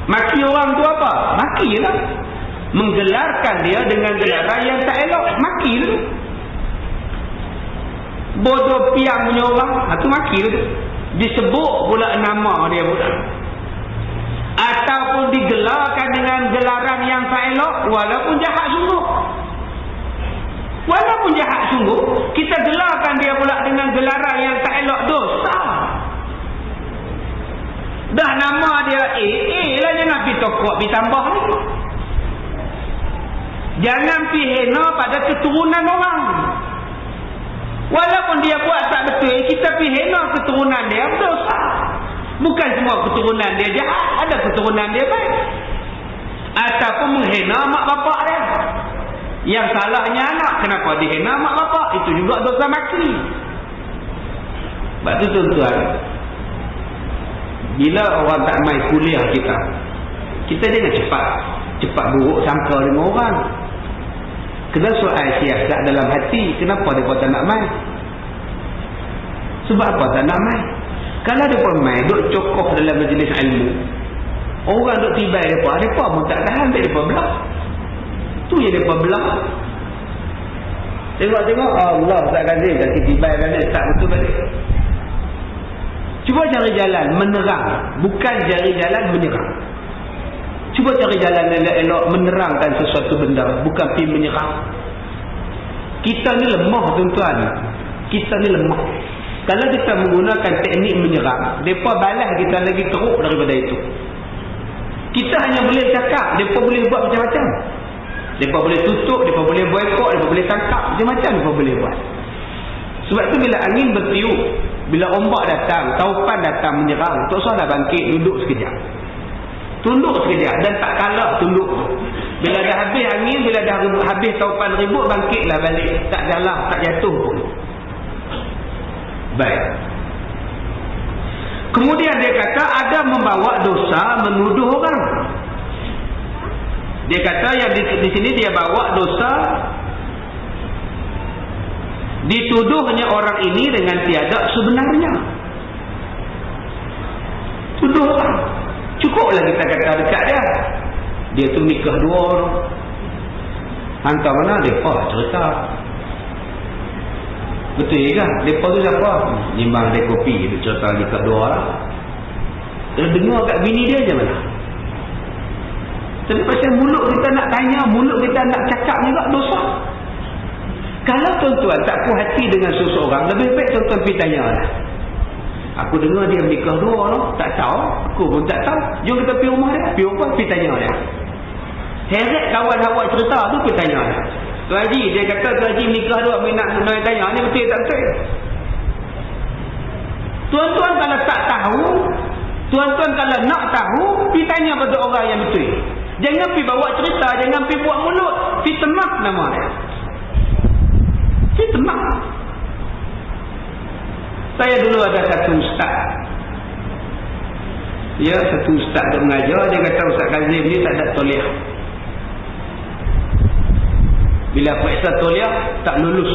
Maki orang tu apa? Maki lah. Menggelarkan dia dengan gelaran yang tak elok. Maki tu. Bodoh piang punya orang, itu maki tu. Disebut pula nama dia pula. Ataupun digelarkan dengan gelaran yang tak elok, walaupun jahat sungguh. Walaupun jahat sungguh, kita gelarkan dia pula dengan gelaran yang tak elok, dosa. Dah nama dia lah, jangan pergi tokok, pergi tambah lagi. Jangan pergi hina pada keturunan orang. Walaupun dia buat tak betul, kita pergi hina keturunan dia, dosa. Bukan semua keturunan dia jahat, ada keturunan dia baik. Ataupun menghina mak bapak dia. Yang salahnya anak, kenapa dihina mak bapak? Itu juga dosa maki. Sebab tu tuan-tuan, bila orang tak main kuliah kita jangan cepat buruk sangka dengan orang. Kena soal siasat dalam hati, kenapa mereka tak nak main? Sebab apa tak nak main? Kalau mereka main, duk cokoh dalam majlis ilmu, orang duk tibai mereka pun tak tahan, mereka belah. Tu yang mereka belah. Tengok-tengok, Allah tak kasih, kasi tibai balik, tak betul balik. Cuba cari jalan menerang, bukan cari jalan menyerang. Cuba cari jalan elok-elok menerangkan sesuatu benda, bukan pergi menyerang. Kita ni lemah tuan-tuan. Kita ni lemah. Kalau kita menggunakan teknik menyerang, mereka balas kita lagi teruk daripada itu. Kita hanya boleh cakap, mereka boleh buat macam-macam. Mereka boleh tutup, mereka boleh boykot, mereka boleh tangkap, macam-macam mereka boleh buat. Sebab tu bila angin bertiup, bila ombak datang, taupan datang menyerang, tak usah dah bangkit, duduk sekejap. Tunduk sekejap dan tak kalah tunduk. Bila dah habis angin, bila dah habis taupan ribut, bangkitlah balik. Tak jalan, tak jatuh pun. Baik. Kemudian dia kata ada membawa dosa menuduh orang. Dia kata yang di sini dia bawa dosa dituduhnya orang ini dengan tiada sebenarnya. Tuduh orang. Cukuplah kita kata dekat dia. Dia tu nikah dua orang. Hantar mana? Mereka cerita. Betul kan? Mereka tu siapa? Nimbang dia kopi. Dia cerita nikah dua orang. Dia dengar kat bini dia je mana? Tapi pasal mulut kita nak tanya, mulut kita nak cakap juga dosa. Kalau tuan-tuan tak puas hati dengan seseorang, lebih baik tuan-tuan pergi tanya lah. Aku dengar dia nikah dua orang, tak tahu. Aku pun tak tahu. Jom kita pergi rumah dia. Pergi rumah, pergi tanya dia. Heret kawan awak cerita tu, pergi tanya dia. Tuan Haji, dia kata Tuan Haji nikah dua, nak tanya, ni betul tak betul? Tuan-tuan kalau tak tahu, tuan-tuan kalau nak tahu, pergi tanya pada orang yang betul. Jangan pergi bawa cerita, jangan pergi buat mulut. Fitnah nama dia. Fitnah. Saya dulu ada satu ustaz. Ya, satu ustaz dia mengajar, dia kata Ustaz Kazim ni tak ada tauliah. Bila periksa tauliah, tak lulus.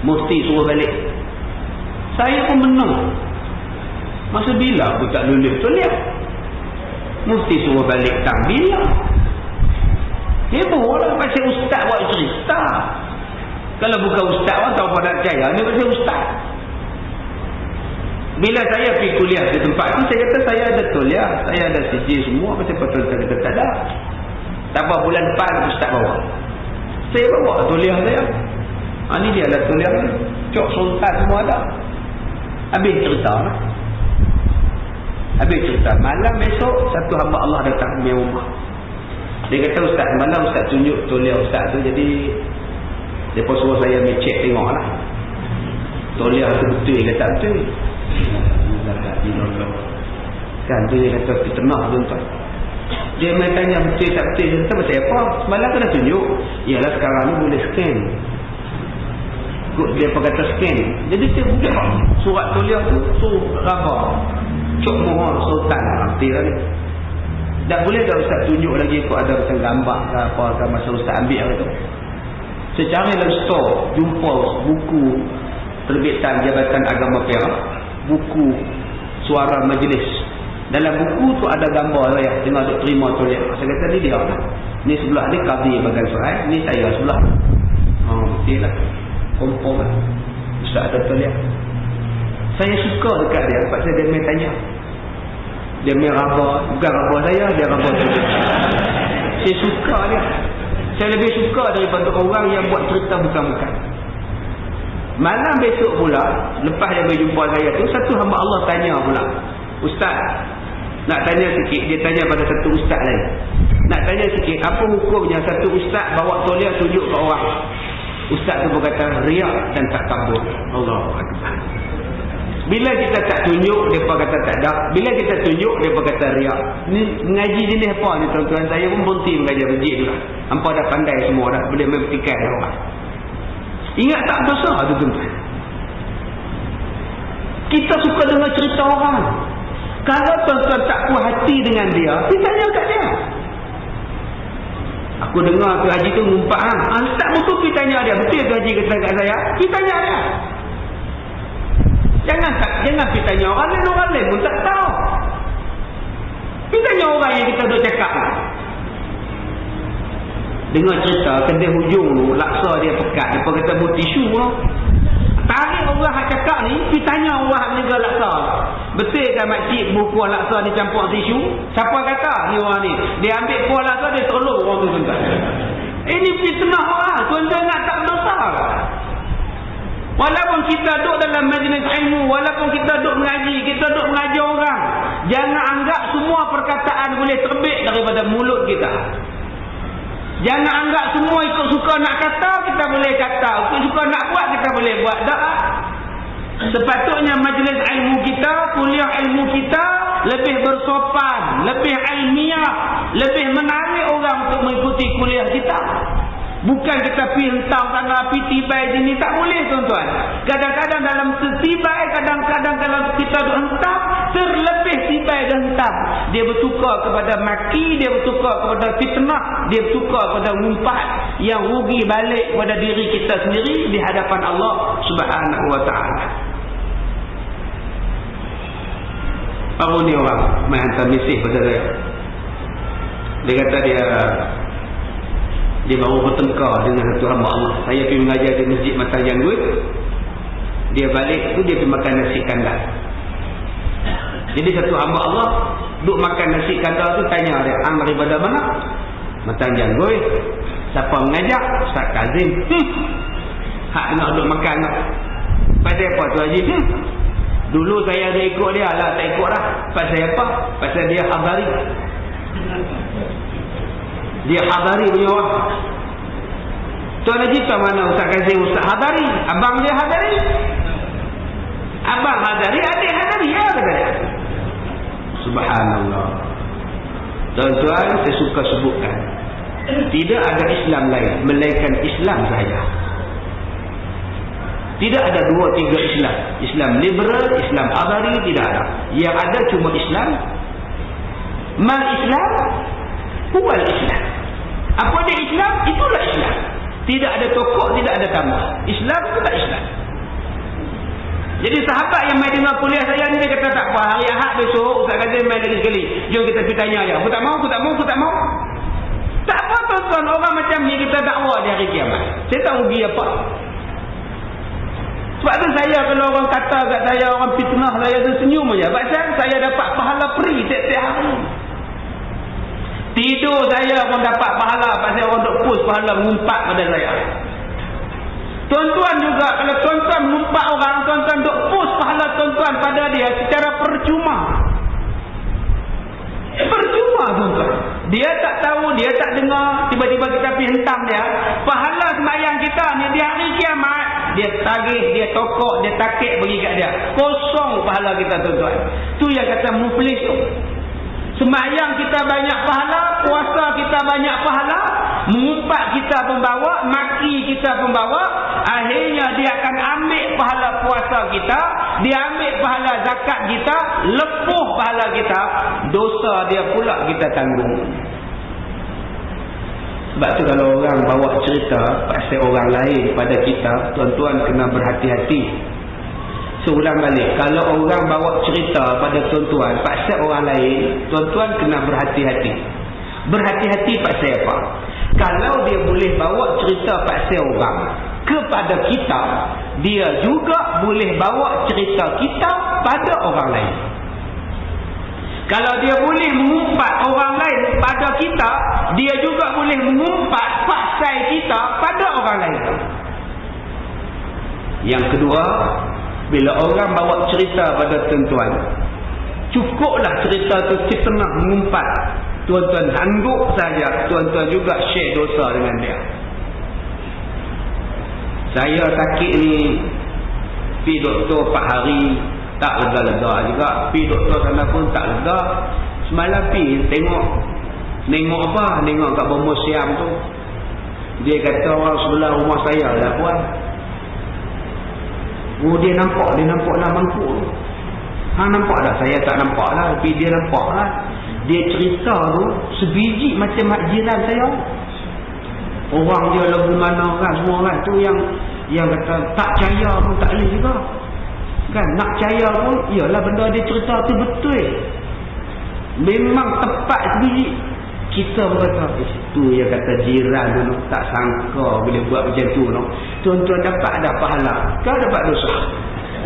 Mufti suruh balik. Saya pun menang. Masa bila aku tak lulus tauliah? Mufti suruh balik, tak bila. Heboh lah pasal ustaz buat cerita. Kalau bukan ustaz, orang tahu pada percaya. Ni pasal ustaz. Bila saya pergi kuliah di tempat tu, saya kata saya ada tauliah, saya ada sijil semua. Macam betul saya kata tak ada. Tak apa, bulan depan ustaz bawa. Saya bawa tauliah saya. Ni dia lah tauliah ni. Cok sultan semua ada. Habis cerita lah. Habis cerita. Malam esok, satu hamba Allah datang ke rumah. Dia kata ustaz, malam ustaz tunjuk tauliah ustaz tu. Jadi dia pun suruh saya cek tengok lah. Tauliah tu betul ke tak betul. Astagfirullah. Kan tu dia kata fitnah tuan-tuan. Dia main tanya betul tak betul. Dia kata pasal apa? Semalam kena tunjuk. Yalah sekarang ni boleh scan. Dia kata scan. Jadi dia buka surat tulis tu. Suruh rabah. Cok mohon sultan. Arti lah ni. Tak boleh tak Ustaz tunjuk lagi kau ada macam gambar ke apa ke masa Ustaz ambil tu. Secara dalam store jumpa buku terbitan Jabatan Agama Perak, buku Suara Majlis. Dalam buku tu ada gambar saya tengah duk terima tulis. Saya kata ni dia lah. Ni sebelah ni Qadhi Bagan Suhaib, ni saya sebelah. Betul lah. Kompon lah. Ustaz ada tulis. Saya suka dekat dia sebab dia main tanya. Dia main rabah, bukan rabah saya, dia rabah tulis. Saya suka dia. Saya lebih suka daripada orang yang buat cerita bukan-bukan. Malam besok pula, lepas dia berjumpa saya tu, satu hamba Allah tanya pula, Ustaz, nak tanya sikit. Dia tanya pada satu ustaz lain. Nak tanya sikit, apa hukumnya satu ustaz bawa toliah tunjuk ke orang? Ustaz tu berkata, riak dan tak kabur. Allahu Akbar. Bila kita tak tunjuk, mereka kata tak ada. Bila kita tunjuk, mereka kata riak. Ni mengaji jenis apa ni tuan-tuan? Saya pun berhenti mengajar masjid tu lah. Hampa dah pandai semua dah. Boleh mempertikai orang. Ingat tak dosa tu tuan-tuan? Kita suka dengar cerita orang. Kalau tuan-tuan tak puas hati dengan dia, kita tanya kat dia. Aku dengar tu haji tu ngumpat. Tak betul pergi tanya dia. Betul tu haji kata kat saya? Pergi tanya dia. Jangan pergi tanya orang lain pun tak tahu. Pergi tanya orang yang kita duk cakap. Dengar cerita kedai hujung tu, laksa dia pekat. Dia kata buat tisu tu. Tarik orang yang cakap ni, pergi tanya orang yang negara laksa. Betul kan makcik buku laksa ni campur tisu? Siapa kata ni orang ni? Dia ambil kuah laksa, dia tolong orang tu tuan-tuan. Ini fitnah orang. Tuan-tuan nak tak dosa. Walaupun kita duduk dalam majlis ilmu, walaupun kita duduk mengaji, kita duduk mengajar orang, jangan anggap semua perkataan boleh terbit daripada mulut kita. Jangan anggap semua ikut suka nak kata, kita boleh kata. Ikut suka nak buat, kita boleh buat. Tak. Sepatutnya majlis ilmu kita, kuliah ilmu kita lebih bersopan, lebih ilmiah, lebih menarik orang untuk mengikuti kuliah kita. Bukan kita pergi hentam sana, pergi tibai sini. Tak boleh tuan-tuan. Kadang-kadang dalam setibai, kadang-kadang kalau kita hentam, terlebih tibai dan hentam. Dia bertukar kepada maki, dia bertukar kepada fitnah, dia bertukar kepada ngumpat yang rugi balik kepada diri kita sendiri di hadapan Allah Subhanahu wa ta'ala. Baru ni orang main hantar mesej pada saya. Dia kata dia baru bertengkar dengan satu hamba Allah. Saya pergi mengajar di masjid Matan Janggut. Dia balik tu dia pergi makan nasi kandar. Jadi satu hamba Allah duk makan nasi kandar tu tanya dia, "Ang daripada mana?" Matan Janggut. Siapa mengajak? Ustaz Kazim. Hak nak duk makan tak? Pasal apa tu Haji? Dulu saya ada ikut dia lah, tak ikut lah. Pasal apa? Pasal dia habari. Dia hadari punya orang. Tuan Haji tahu mana Ustaz Kazim? Ustaz hadari. Abang dia hadari. Abang hadari, adik hadari. Ya kata dia. Subhanallah. Tuan-tuan, saya suka sebutkan. Tidak ada Islam lain melainkan Islam sahaja. Tidak ada 2-3 Islam. Islam liberal, Islam hadari, tidak ada. Yang ada cuma Islam. Mal Islam, huwal Islam. Apa dia Islam? Itulah Islam. Tidak ada tokoh, tidak ada tambah. Islam itulah Islam. Jadi sahabat yang main dengar kuliah saya ni, dia kata tak apa, hari Ahad besok Ustaz Kazim main lagi sekali. Jom kita pergi tanya dia. Aku tak mau. Tak apa tuan-tuan, orang macam ni kita dakwah di hari kiamat. Saya tak rugi apa. Sebab tu saya kalau orang kata kat saya, orang fitnah saya tu senyum aja. Sebab saya dapat pahala free setiap hari. Tidur saya pun dapat pahala pasal orang duk post pahala mengumpat pada saya. Tuan-tuan juga, kalau tuan-tuan mengumpat orang, tuan-tuan duk post pahala tuan-tuan pada dia secara percuma. Percuma tuan-tuan. Dia tak tahu, dia tak dengar, tiba-tiba kita pergi hentam dia. Pahala sembahyang kita ni di hari kiamat dia tagih, dia tokok, dia takik bagi kat dia. Kosong pahala kita tuan-tuan. Tu yang kata muflis tu. Sembahyang kita banyak pahala, puasa kita banyak pahala, mengumpat kita pembawa, maki kita pembawa, akhirnya dia akan ambil pahala puasa kita, dia ambil pahala zakat kita, lepuh pahala kita, dosa dia pula kita tanggung. Sebab tu kalau orang bawa cerita pasal orang lain pada kita, tuan-tuan kena berhati-hati. Seulang balik, kalau orang bawa cerita pada tuan-tuan pasal orang lain, tuan-tuan kena berhati-hati. Berhati-hati pasal apa? Kalau dia boleh bawa cerita pasal orang kepada kita, dia juga boleh bawa cerita kita pada orang lain. Kalau dia boleh mengumpat orang lain pada kita, dia juga boleh mengumpat pasal kita pada orang lain. Yang kedua, bila orang bawa cerita pada tuan-tuan, cukuplah cerita tu kita nak mengumpat. Tuan-tuan anggap saja, tuan-tuan juga share dosa dengan dia. Saya sakit ni, pergi doktor 4 hari, tak lega-lega juga. Pergi doktor sana pun tak lega. Semalam pergi tengok apa? Tengok kat Bomo Siam tu. Dia kata orang sebelah rumah saya lah puan. Oh, dia nampak lah mangkuk. Hang nampak dah? Saya tak nampak lah, tapi dia nampak lah. Dia cerita tu sebiji macam mak jiran saya. Orang dia lagu mana kan, semua kan. Tu yang kata tak percaya pun tak boleh juga. Kan, nak percaya pun, iyalah benda dia cerita tu betul. Memang tepat sebiji. Kita berkata, itu yang kata jiran dulu, tak sangka boleh buat macam tu. No? Tuan-tuan dapat dah pahala, kau dapat dosa.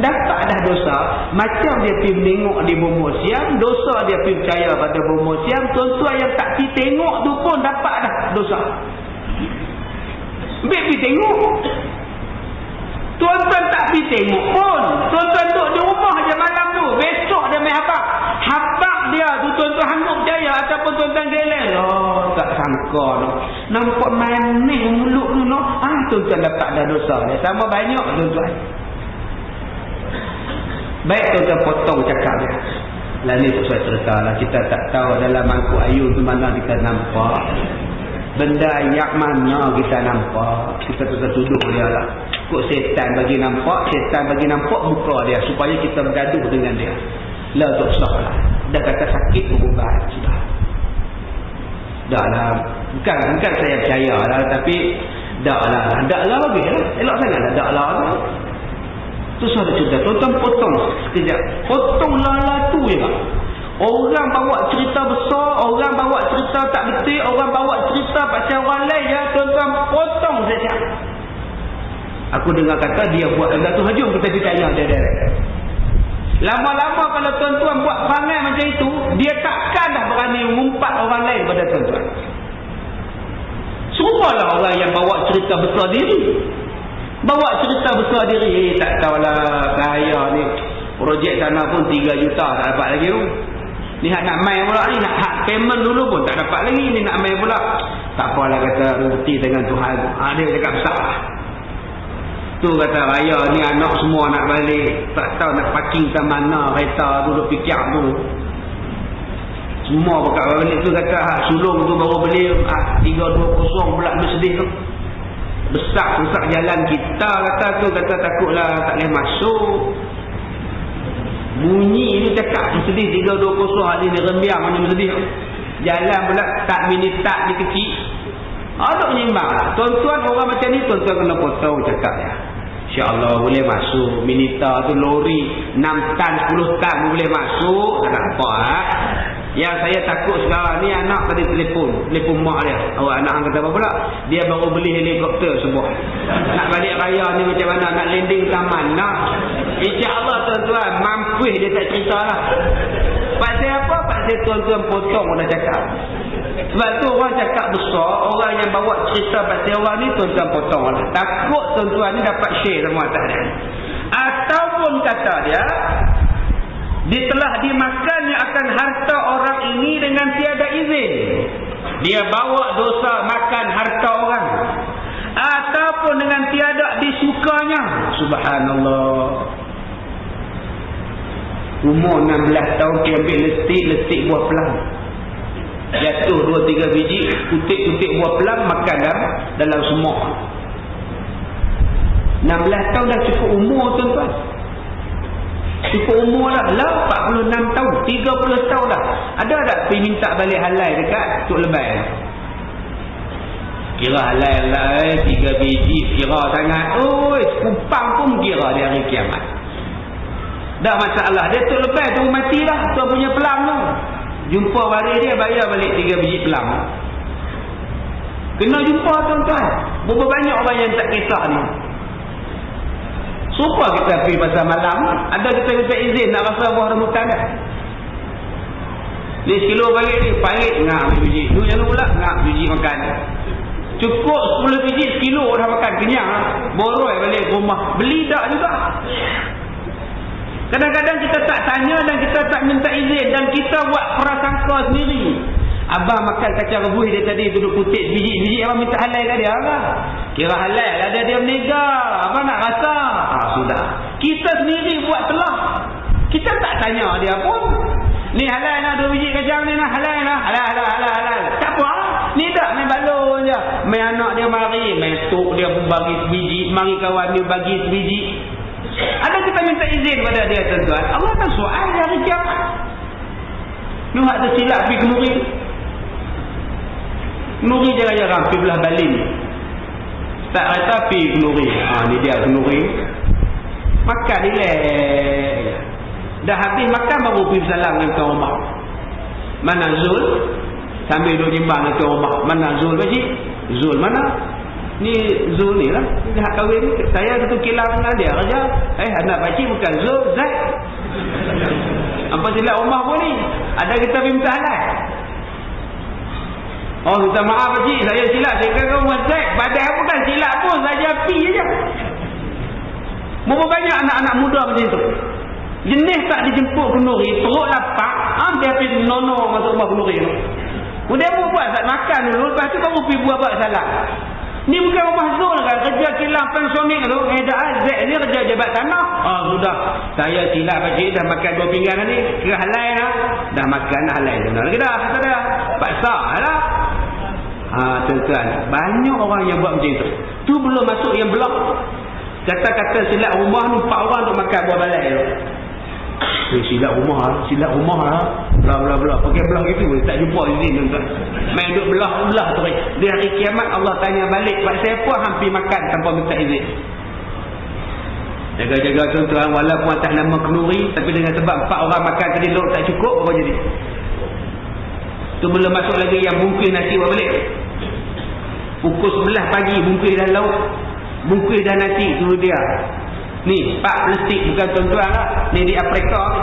Dapat dah dosa, macam dia pergi menengok di Bomo Siam, dosa dia pergi percaya pada Bomo Siam. Tuan-tuan yang tak pergi tengok tu pun dapat dah dosa. Pergi tengok. Tuan-tuan tak pergi tengok pun, tuan-tuan duduk di rumah je malam tu, besok dia main habak dia tu, tuan-tuan hangguk percaya ataupun tuan-tuan geleng. Oh, tak sangka no. Nampak manis mulut tu no. Tuan-tuan dapat dah dosa dia. Sama banyak tuan-tuan. Baik, tuan-tuan potong cakap dia. Lah ni tak saya cerita lah. Kita tak tahu dalam mangkuk ayun tu mana kita nampak. Benda yang mana kita nampak, kita tuduh dia lah. Kok setan bagi nampak, buka dia supaya kita bergaduh dengan dia. Lah tak sah lah. Dah kata sakit berubat sudah. Dah lah. Bukan saya percaya lah, tapi dah lah bagi lah. Elok sangat lah dah lah. Tu suara cerita. Tuan-tuan potong sekejap. Potong lah tu je lah. Orang bawa cerita besar, orang bawa cerita tak betul, orang bawa cerita pasal orang lain ya, tuan-tuan potong saja. Aku dengar kata dia buat benda tu, hajung kita percaya dia. Lama-lama kalau tuan-tuan buat perangai macam itu, dia takkan dah berani mengumpat orang lain pada tuan-tuan. Serupalah orang yang bawa cerita besar diri. Bawa cerita besar diri, tak tahulah saya ni projek sana pun 3 juta tak dapat lagi tu. Ni nak main pula ni, nak hak payment dulu pun tak dapat lagi, ni nak main pula. Tak apalah kata rezeki dengan Tuhan. Dia cakap besar lah. Tu kata raya ni anak semua nak balik, tak tahu nak parking ke mana kereta tu, duk fikir tu. Semua buka balik tu kata hak sulung tu baru beli 320 pula bersedih tu. Besar jalan kita kata tu, kata takutlah tak boleh masuk. Bunyi ni cakap sedih 320 hari ni rembiang macam sedih. Jalan pula tak minit tak ni kecil. Ada menyimbang lah. Tuan-tuan orang macam ni tuan-tuan kena potong cakap ya. InsyaAllah boleh masuk. Minita tu lori 6 tan 10 tan boleh masuk. Tak apa ha? Yang saya takut sekarang ni anak tadi telefon mak dia. Awak anak kata apa pula? Dia baru beli helikopter sebuah. Nak balik raya ni macam mana? Nak landing taman nak? InsyaAllah tuan-tuan mampus dia tak cerita lah. Pasal apa? Pasal tuan-tuan potong orang cakap. Sebab tu orang cakap besar, orang yang bawa cerita pasal orang ni tuan-tuan potong lah. Takut tuan-tuan ni dapat share semua atas dia. Ataupun kata dia telah dimakannya akan harta orang ini dengan tiada izin. Dia bawa dosa makan harta orang. ataupun dengan tiada disukanya. Subhanallah. Umur 16 tahun dia ambil lestik buah pelang. Jatuh 2-3 biji, kutik-kutik buah pelang, makan dalam semua. 16 tahun dah cukup umur, tuan-tuan. Cukup umur dah. 46 tahun, 30 tahun dah. Ada tak pergi minta balik halal dekat Tok Lebai? Kira halal lah, 3 biji kira sangat. Oi, kupang pun kira di hari kiamat. Dah masalah. Dia Tok Lebai tu mati lah. Tuan punya pelang tu. Jumpa waris dia, bayar balik 3 biji pelang. Kena jumpa, tuan-tuan. Berapa banyak orang yang tak kisah ni. Supaya kita pergi pasal malam, ada kita minta izin nak rasa buah rambutan dah. Ni sekilo balik ni, pahit ngak biji. Tu yang pula ngak biji makan. Cukup 10 biji sekilo dah makan, kenyang. Boroi balik rumah. Beli tak juga. Kadang-kadang kita tak tanya dan kita tak minta izin dan kita buat prasangka sendiri. Abang makan kacang rebus dia tadi duduk kutik biji-biji, abang minta halal kat dia lah. Kira halal ada dia menega. Abang nak rasa. Sudah. Kita sendiri buat telah. Kita tak tanya dia pun. Ni halal nak 2 biji kacang ni nak halal nak. Halal. Tak apa. Ni tak main balon je. Main anak dia mari, main tok dia pun bagi sebiji, mari kawan dia bagi sebiji. Ada kita minta izin pada dia, tuan-tuan. Allah akan soal hari kiamat. Lu hak tersilap pergi ke Nuri. Nuri jarang-jarang pergi belah Balin. Tak kata pergi ke Nuri. Ni dia ke Nuri. Makan relax. Dah habis makan baru pergi bersalam dengan tuan rumah. Mana Zul? Sambil duduk jimbang dengan tuan rumah. Mana Zul pakcik? Zul mana? Ni Zul ni lah. Dia hak kahwin ni. Saya satu kilang dengan dia kerja. Anak pakcik bukan Zul, Zat. Apa silap rumah pun ni? Ada kita pergi minta halal. Oh, minta maaf pakcik, saya silap. Saya kata rumah Zat. Padahal bukan silap pun. Saja pi je. Berapa banyak anak-anak muda macam tu? Jenis tak dijemput ke Nuri, perut lapak, dia pergi nono masuk rumah ke Nuri tu. Kemudian pun buat saat makan dulu, lepas tu kamu pergi buat salah. Ni bukan rumah Zul kan, kerja kilang pensionik tu. Z ni kerja jabat tanah. Sudah. Saya silap pakcik, dah makan 2 pinggan ni. Kira halal lah. Dah makan halal je. Lagi dah. Kata dah. Paksa lah. Tuan-tuan. Banyak orang yang buat macam tu. Tu belum masuk yang blok. Kata-kata silap rumah ni 4 orang untuk makan buah balai tu. Silap rumah lah. Belah. Pakai belah gitu. Tak jumpa izin, tuan-tuan. Main duduk belah tu. Di hari kiamat Allah tanya balik. Pak siapa hampir makan tanpa minta izin? Jaga-jaga, tuan-tuan. Walaupun atas nama kenduri, tapi dengan sebab 4 orang makan tadi lauk tak cukup, apa jadi? Tu belum masuk lagi yang bungkus nasi buat balik. Pukul 11 pagi bungkus dah lauk, bungkus dah nasi. Tu dia. Ni 4 plastik, bukan tuan-tuan lah. Ni di Afrika ni.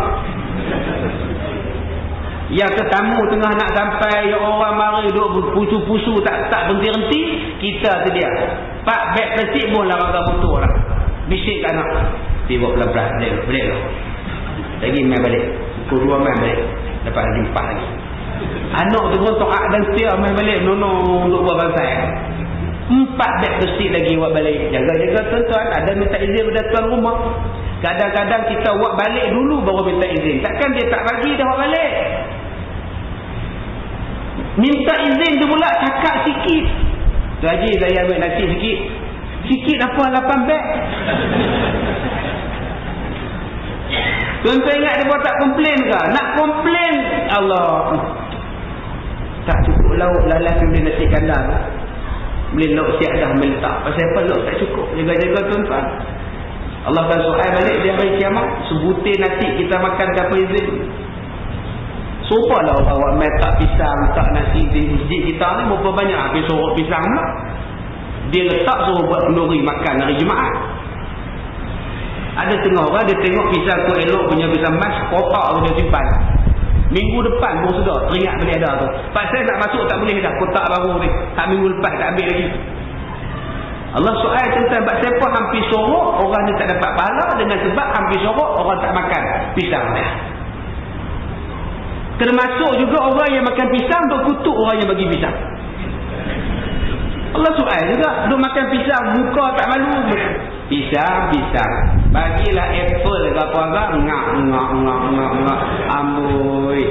Yang tetamu tengah nak sampai, yang orang mari duduk pusu-pusu tak berhenti-henti, kita sedia 4 beg plastik pun lah orang butuh lah. Bisik kat anak, tiba pelan-pelan balik lah. Lagi main balik, pukul 2 main balik, lepas lagi 4 lagi. Anak tu pun to'ak dan setia main balik, nono untuk buat bansai. 4 beg plastik lagi buat balik. Jaga-jaga, tuan-tuan. Ada minta izin pada tuan rumah. Kadang-kadang kita buat balik dulu baru minta izin. Takkan dia tak bagi dah buat balik. Minta izin tu pula cakap sikit. Tu Haji, saya ambil nasi sikit. Sikit apa 8 beg? Tuan-tuan ingat dia buat tak komplain ke? Nak komplain, Allah. Tak cukup lauk, lalas beli nasi kandang. Beli lauk siap dah meletak. Pasal apa lauk tak cukup? Jaga-jaga, tuan-tuan. Allah akan soal balik di hari kiamat. Sebutir nasi kita makan tanpa izin. Sopalah orang main tak pisang, tak nasi di masjid kita ni berapa banyak habis sorok pisang pula. Dia letak suruh buat kenduri makan hari Jumaat. Ada tengah orang dia tengok pisang tu elok punya pisang mas, kotak tu dia simpan. Minggu depan baru sudah teringat beli ada tu. Pak saya nak masuk tak boleh dah, kotak baru ni. Tak minggu lepas tak ambil lagi. Allah soal tentang sebab siapa hampir sorok orang ni tak dapat pahala, dengan sebab hampir sorok orang tak makan pisang dah. Termasuk juga orang yang makan pisang untuk kutuk orang yang bagi pisang. Allah soal juga. Duk makan pisang, muka tak malu. Pisang. Bagilah apple ke apa-apa. Ngak. Amboi.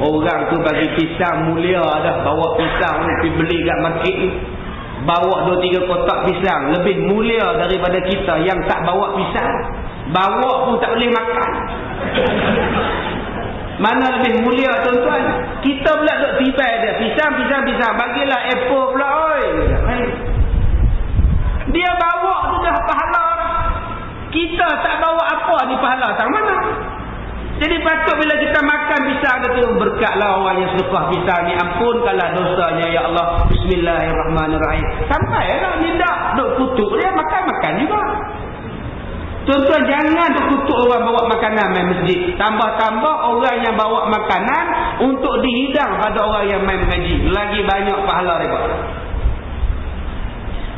Orang tu bagi pisang mulia dah. Bawa pisang ni pergi beli kat market ni. Bawa 2-3 kotak pisang. Lebih mulia daripada kita yang tak bawa pisang. Bawa pun tak boleh makan. Mana lebih mulia tuan-tuan? Kita pula duk tibai dia. Pisang. Bagilah apple pula. Oi. Dia bawa tu dah pahala. Kita tak bawa apa ni pahala. Tak mana? Jadi patut bila kita makan pisang tu, berkatlah orang yang selepas pisang ni, ampunkanlah dosanya ya Allah. Bismillahirrahmanirrahim. Sampailah ni tak duk kutuk dia, makan juga. Tuan-tuan, jangan duk kutuk orang bawa makanan main masjid. Tambah-tambah orang yang bawa makanan untuk dihidang pada orang yang main mengaji. Lagi banyak pahala mereka.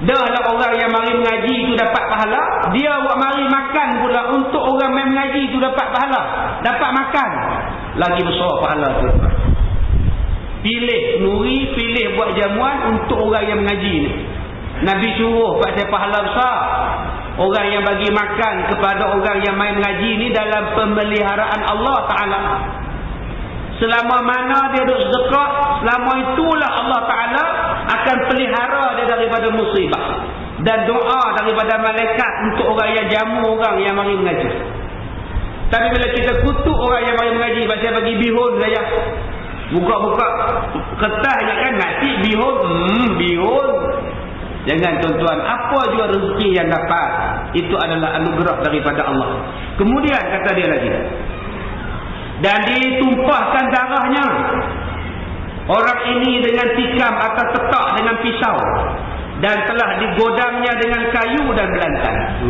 Dah lah orang yang mari mengaji itu dapat pahala, dia buat mari makan pula untuk orang main mengaji itu dapat pahala, dapat makan, lagi besar pahala tu. Pilih nuri, pilih buat jamuan untuk orang yang mengaji ni. Nabi suruh pasal pahala besar. Orang yang bagi makan kepada orang yang main mengaji ni dalam pemeliharaan Allah Ta'ala. Selama mana dia duduk sedekah, selama itulah Allah Ta'ala akan pelihara dia daripada musibah. Dan doa daripada malaikat untuk orang yang jamu orang yang mari mengaji. Tapi bila kita kutuk orang yang mari mengaji, pasal bagi bihun saja. Buka-buka kertas je kan, nasi bihun. Bihun. Jangan tuan-tuan, apa juga rezeki yang dapat, itu adalah anugerah daripada Allah. Kemudian kata dia lagi, dan ditumpahkan darahnya orang ini dengan tikam atau tekak dengan pisau, dan telah digodamnya dengan kayu dan belantan. Itu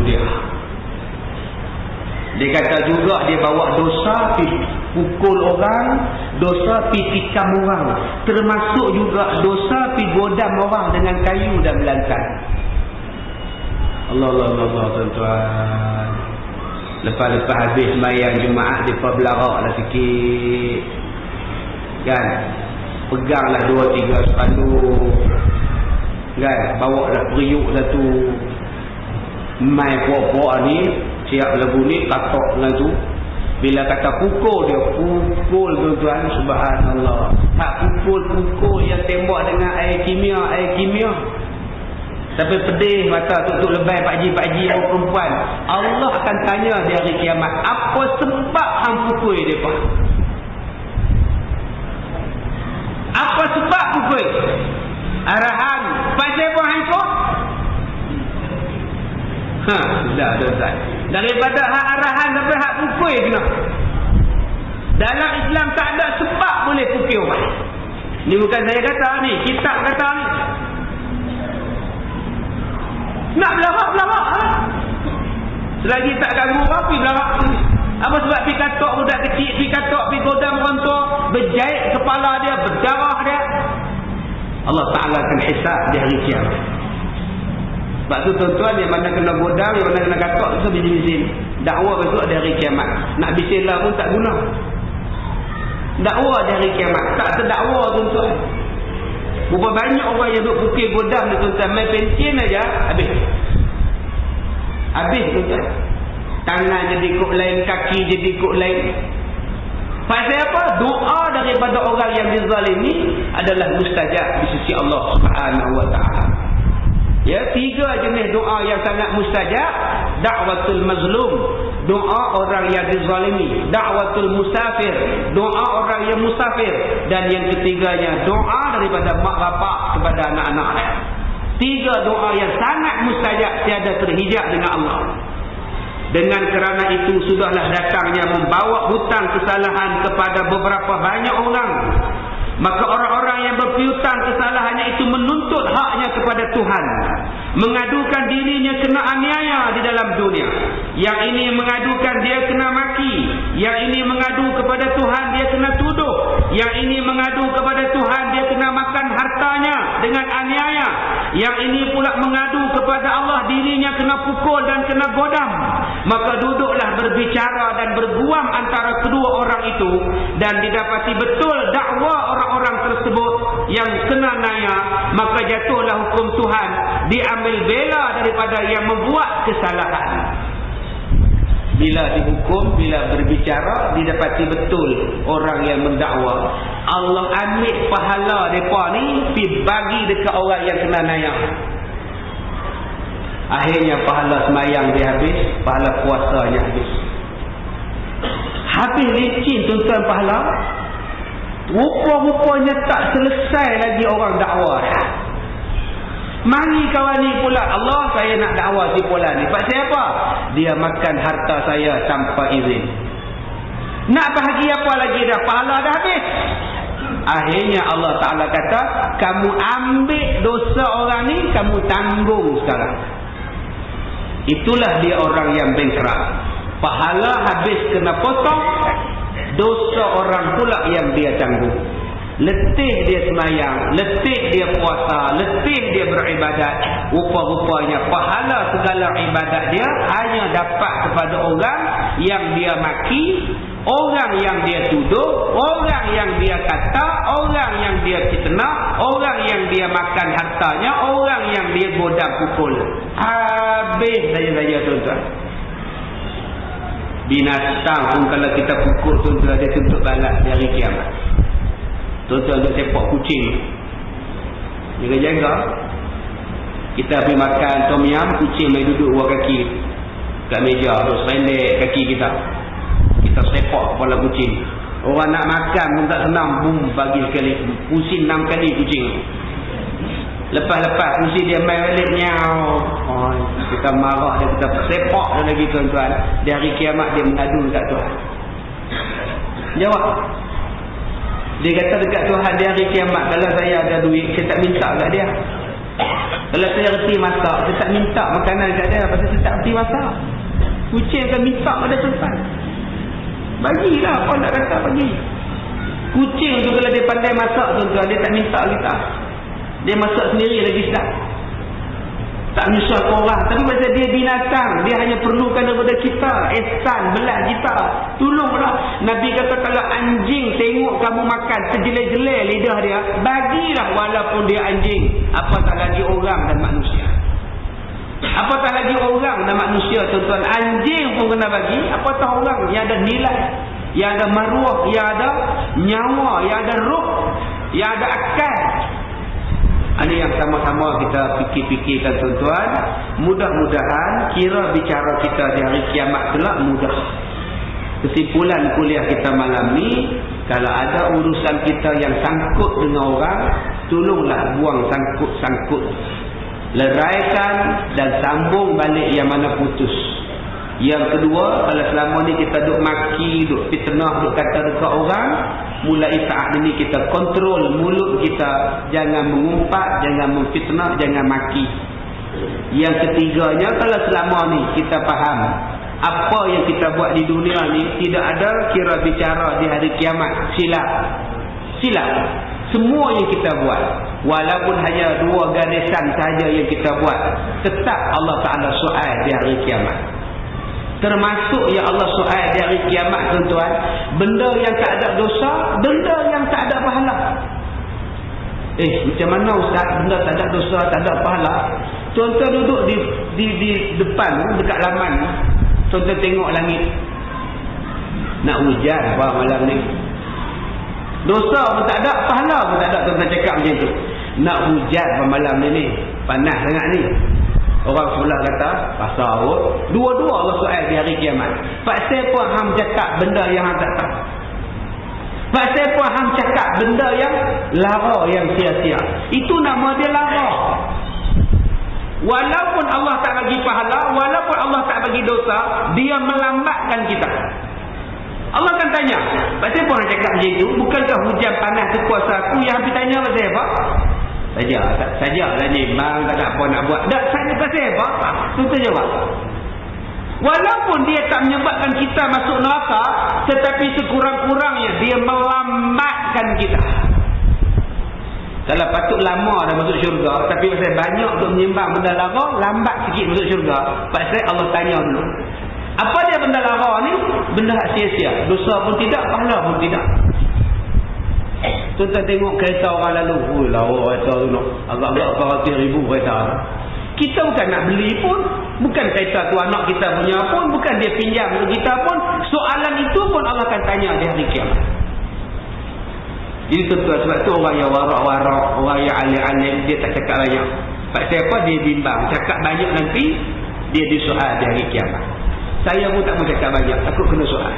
dia kata juga dia bawa dosa pi pukul orang, dosa pi tikam orang, termasuk juga dosa pi godam orang dengan kayu dan belantan. Allah tuan-tuan. Lepas-lepas habis sembahyang Jumaat, mereka belarak lah sikit. Kan? Peganglah 2-3 sepanduk. Kan? Bawa lah periuk satu. Mai puak-puak ni, siap lagu ni, katok dengan tu. Bila kata pukul dia, pukul tuan-tuan, subhanallah. Tak pukul yang tembak dengan air kimia. Sampai pedih mata tutup lebay pakcik-pakcik orang perempuan. Allah akan tanya di hari kiamat, apa sebab hang pukul dia pak? Apa sebab pukul? Arahan pasal apa hang ikut? Sudah tuan. Daripada hak arahan sampai hak pukul kena. Dalam Islam tak ada sebab boleh pukul orang. Ni bukan saya kata ni, kitab kata ni. Nak belarak selagi tak ganggu orang, pergi belarak. Apa sebab pergi katok budak kecil, pergi katok, pergi godam orang tua, berjahit kepala dia, berdarah dia. Allah Ta'ala akan hisab di hari kiamat. Sebab tu tuan-tuan, yang mana kena godam, yang mana kena katok, itu bising-bising. Dakwah besok di hari kiamat. Nak bisinglah pun tak guna. Dakwah di hari kiamat tak terdakwah tuan-tuan. Berapa banyak orang yang duduk pukul godam ni tuan-tuan, main pension aja habis tuan-tuan. Tangan jadi kok lain, kaki jadi kok lain. Pasal apa? Doa daripada orang yang dizalimi adalah mustajab di sisi Allah Subhanahu wa taala. Ya, 3 jenis doa yang sangat mustajab. Da'watul mazlum, doa orang yang dizalimi. Da'watul musafir, doa orang yang musafir. Dan yang ketiganya, doa daripada mak bapak kepada anak-anak. 3 doa yang sangat mustajab, tiada terhijab dengan Allah. Dengan kerana itu sudahlah datangnya membawa hutang kesalahan kepada beberapa banyak orang. Maka orang-orang yang berpiutang kesalahannya itu menuntut haknya kepada Tuhan, mengadukan dirinya kena aniaya di dalam dunia. Yang ini mengadukan dia kena maki, yang ini mengadu kepada Tuhan dia kena tuduh, yang ini mengadu kepada Tuhan dia kena makan hartanya dengan aniaya, yang ini pula mengadu kepada Allah dirinya kena pukul dan kena godam. Maka duduklah berbicara dan berguam antara kedua orang itu, dan didapati betul dakwa orang-orang tersebut yang kena naya, maka jatuhlah hukum Tuhan, diambil bela daripada yang membuat kesalahan. Bila dihukum, bila berbicara, didapati betul orang yang mendakwa, Allah ambil pahala mereka ni pergi bagi dekat orang yang kena naya. Akhirnya pahala semayang dia habis, pahala puasanya habis. Habis licin tuan-tuan pahala. Rupa-rupanya tak selesai lagi orang dakwa. Mari kawan ni pula, Allah saya nak dakwa si pula ni. Pak siapa? Dia makan harta saya tanpa izin. Nak bahagia apa lagi dah? Pahala dah habis. Akhirnya Allah Ta'ala kata, kamu ambil dosa orang ni, kamu tanggung sekarang. Itulah dia orang yang bankrupt. Pahala habis kena potong, dosa orang pula yang dia tanggung. Letih dia semayang, letih dia puasa, letih dia beribadat. Rupa-rupanya pahala segala ibadat dia hanya dapat kepada orang yang dia maki, orang yang dia tuduh, orang yang dia kata, orang yang dia fitnah, orang yang dia makan hartanya, orang yang dia godam pukul. Habis saja tuan-tuan. Binatang pun kalau kita pukul tuan-tuan, dia tuntut balas di hari kiamat. Tuan-tuan duk sepak kucing, jaga-jaga. Kita pergi makan tom yum, kucing main duduk buah kaki kat meja, duk serendek kaki kita. Kita sepak kepala kucing. Orang nak makan pun tak senang, boom, bagi sekali, pusing 6 kali kucing. Lepas-lepas pusing dia main balik, nyau. Oh, kita marah dia, kita sepak dia lagi tuan-tuan. Di hari kiamat dia mengadu dekat Tuhan. Jawab. Dia kata dekat Tuhan di hari kiamat, kalau saya ada duit, saya tak minta kat dia. Kalau saya reti masak, saya tak minta makanan kat dia, pasal saya tak reti masak. Kucing akan minta pada Tuhan. Bagilah, apa nak kata bagi. Kucing tu kalau dia pandai masak tuan-tuan, dia tak minta kita. Dia masak sendiri lagi sedap. Tak menyusah korang. Tapi pasal dia binatang, dia hanya perlukan daripada kita ihsan, belas kita, tolonglah. Nabi kata kalau anjing tengok kamu makan terjelai-jelai lidah dia, bagilah walaupun dia anjing. Apatah lagi orang dan manusia. Apatah lagi orang dan manusia tuan-tuan. Anjing pun kena bagi, apatah orang yang ada nilai, yang ada maruah, yang ada nyawa, yang ada ruh, yang ada akal. Ini yang sama-sama kita fikir-fikirkan tuan-tuan. Mudah-mudahan kira bicara kita di hari kiamat kelak mudah. Kesimpulan kuliah kita malam ni, kalau ada urusan kita yang sangkut dengan orang, tolonglah buang sangkut-sangkut. Leraikan dan sambung balik yang mana putus. Yang kedua, kalau selama ni kita duk maki, duk fitnah, duk kata dekat orang, mulai saat ini kita kontrol mulut kita, jangan mengumpat, jangan memfitnah, jangan maki. Yang ketiganya, kalau selama ni kita faham apa yang kita buat di dunia ni tidak ada kira bicara di hari kiamat, silap. Semua yang kita buat, walaupun hanya 2 garisan saja yang kita buat, tetap Allah Ta'ala soal di hari kiamat. Termasuk yang Allah soal di hari kiamat tuan-tuan, benda yang tak ada dosa, benda yang tak ada pahala. Macam mana ustaz benda tak ada dosa, tak ada pahala? Tuan-tuan duduk di depan, dekat laman, tuan-tuan tengok langit. Nak hujan apa malam ni? Dosa pun tak ada, pahala pun tak ada. Tuan-tuan cakap macam tu. Nak hujan apa malam ni? Panas sangat ni. Orang sebelah kata pasal awak. Dua-dua Allah soal di hari kiamat. Pak siapa hang cakap benda yang hang tak tahu? Pak siapa hang cakap benda yang lara, yang sia-sia? Itu nama dia lara. Walaupun Allah tak bagi pahala, walaupun Allah tak bagi dosa, dia melambatkan kita. Allah akan tanya, pak siapa hang cakap macam itu? Bukankah hujan panas tu kuasa aku? Yang habis tanya pasal apa? Sajalah ni bang, tak ada apa nak buat. Tak, saya pasal apa? Tuan-tuan jawab. Walaupun dia tak menyebabkan kita masuk neraka, tetapi sekurang-kurangnya dia melambatkan kita. Kalau patut lama dah masuk syurga, tapi pasal banyak untuk menyembang benda lara, lambat sikit masuk syurga. Pasal Allah tanya dulu, apa dia benda lara ni? Benda sia-sia. Dosa pun tidak, pahala pun tidak. Tuan-tuan tengok kereta orang lalu. Oh lawa kereta tu nak. Agak-agak 100,000 kereta. Kita bukan nak beli pun. Bukan kereta tu anak kita punya pun. Bukan dia pinjam untuk kita pun. Soalan itu pun Allah akan tanya di hari kiamat. Jadi tuan-tuan, sebab tu orang yang warak-warak, orang yang alim-alim, dia tak cakap banyak. Sebab siapa dia bimbang. Cakap banyak nanti, dia disoal di hari kiamat. Saya pun tak mau cakap banyak. Takut kena soal.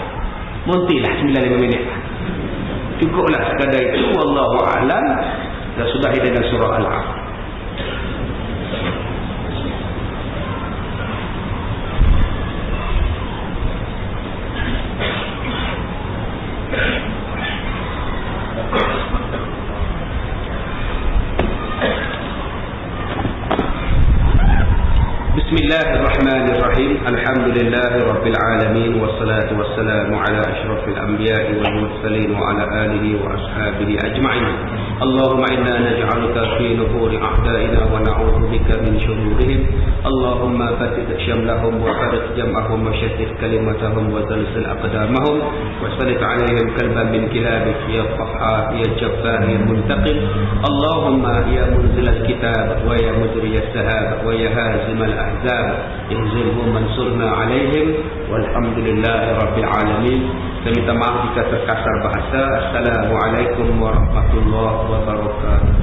Montilah 95 minit. Cukuplah sekadar itu. Wallahu a'lam. Dan sudahi dengan surah Al-A'raf. Bismillahirrahmanirrahim. Alhamdulillahi rabbil alamin wassalatu wassalamu ala asyrafil anbiya'i wal mursalin wa ala alihi wa ashabihi ajma'in. Allahumma inna naj'aluka fi nuhuri a'da'ina wa na'udzu bika min shururihim. Allahumma fasid syamlahum wa farid jam'ahum wa shattit kalimatahum wa zalzil aqdamahum wa sallit 'alaihim kalban min kilabik ya qahhar ya jabbar ya muntaqim. Allahumma ya munzilal kitab wa ya mujriyas sahab wa ya hazimal ahzab ihzilhum mansurna 'alaihim walhamdulillahi rabbil alamin. Saya minta maaf jika terkasar bahasa. Assalamualaikum warahmatullahi wabarakatuh.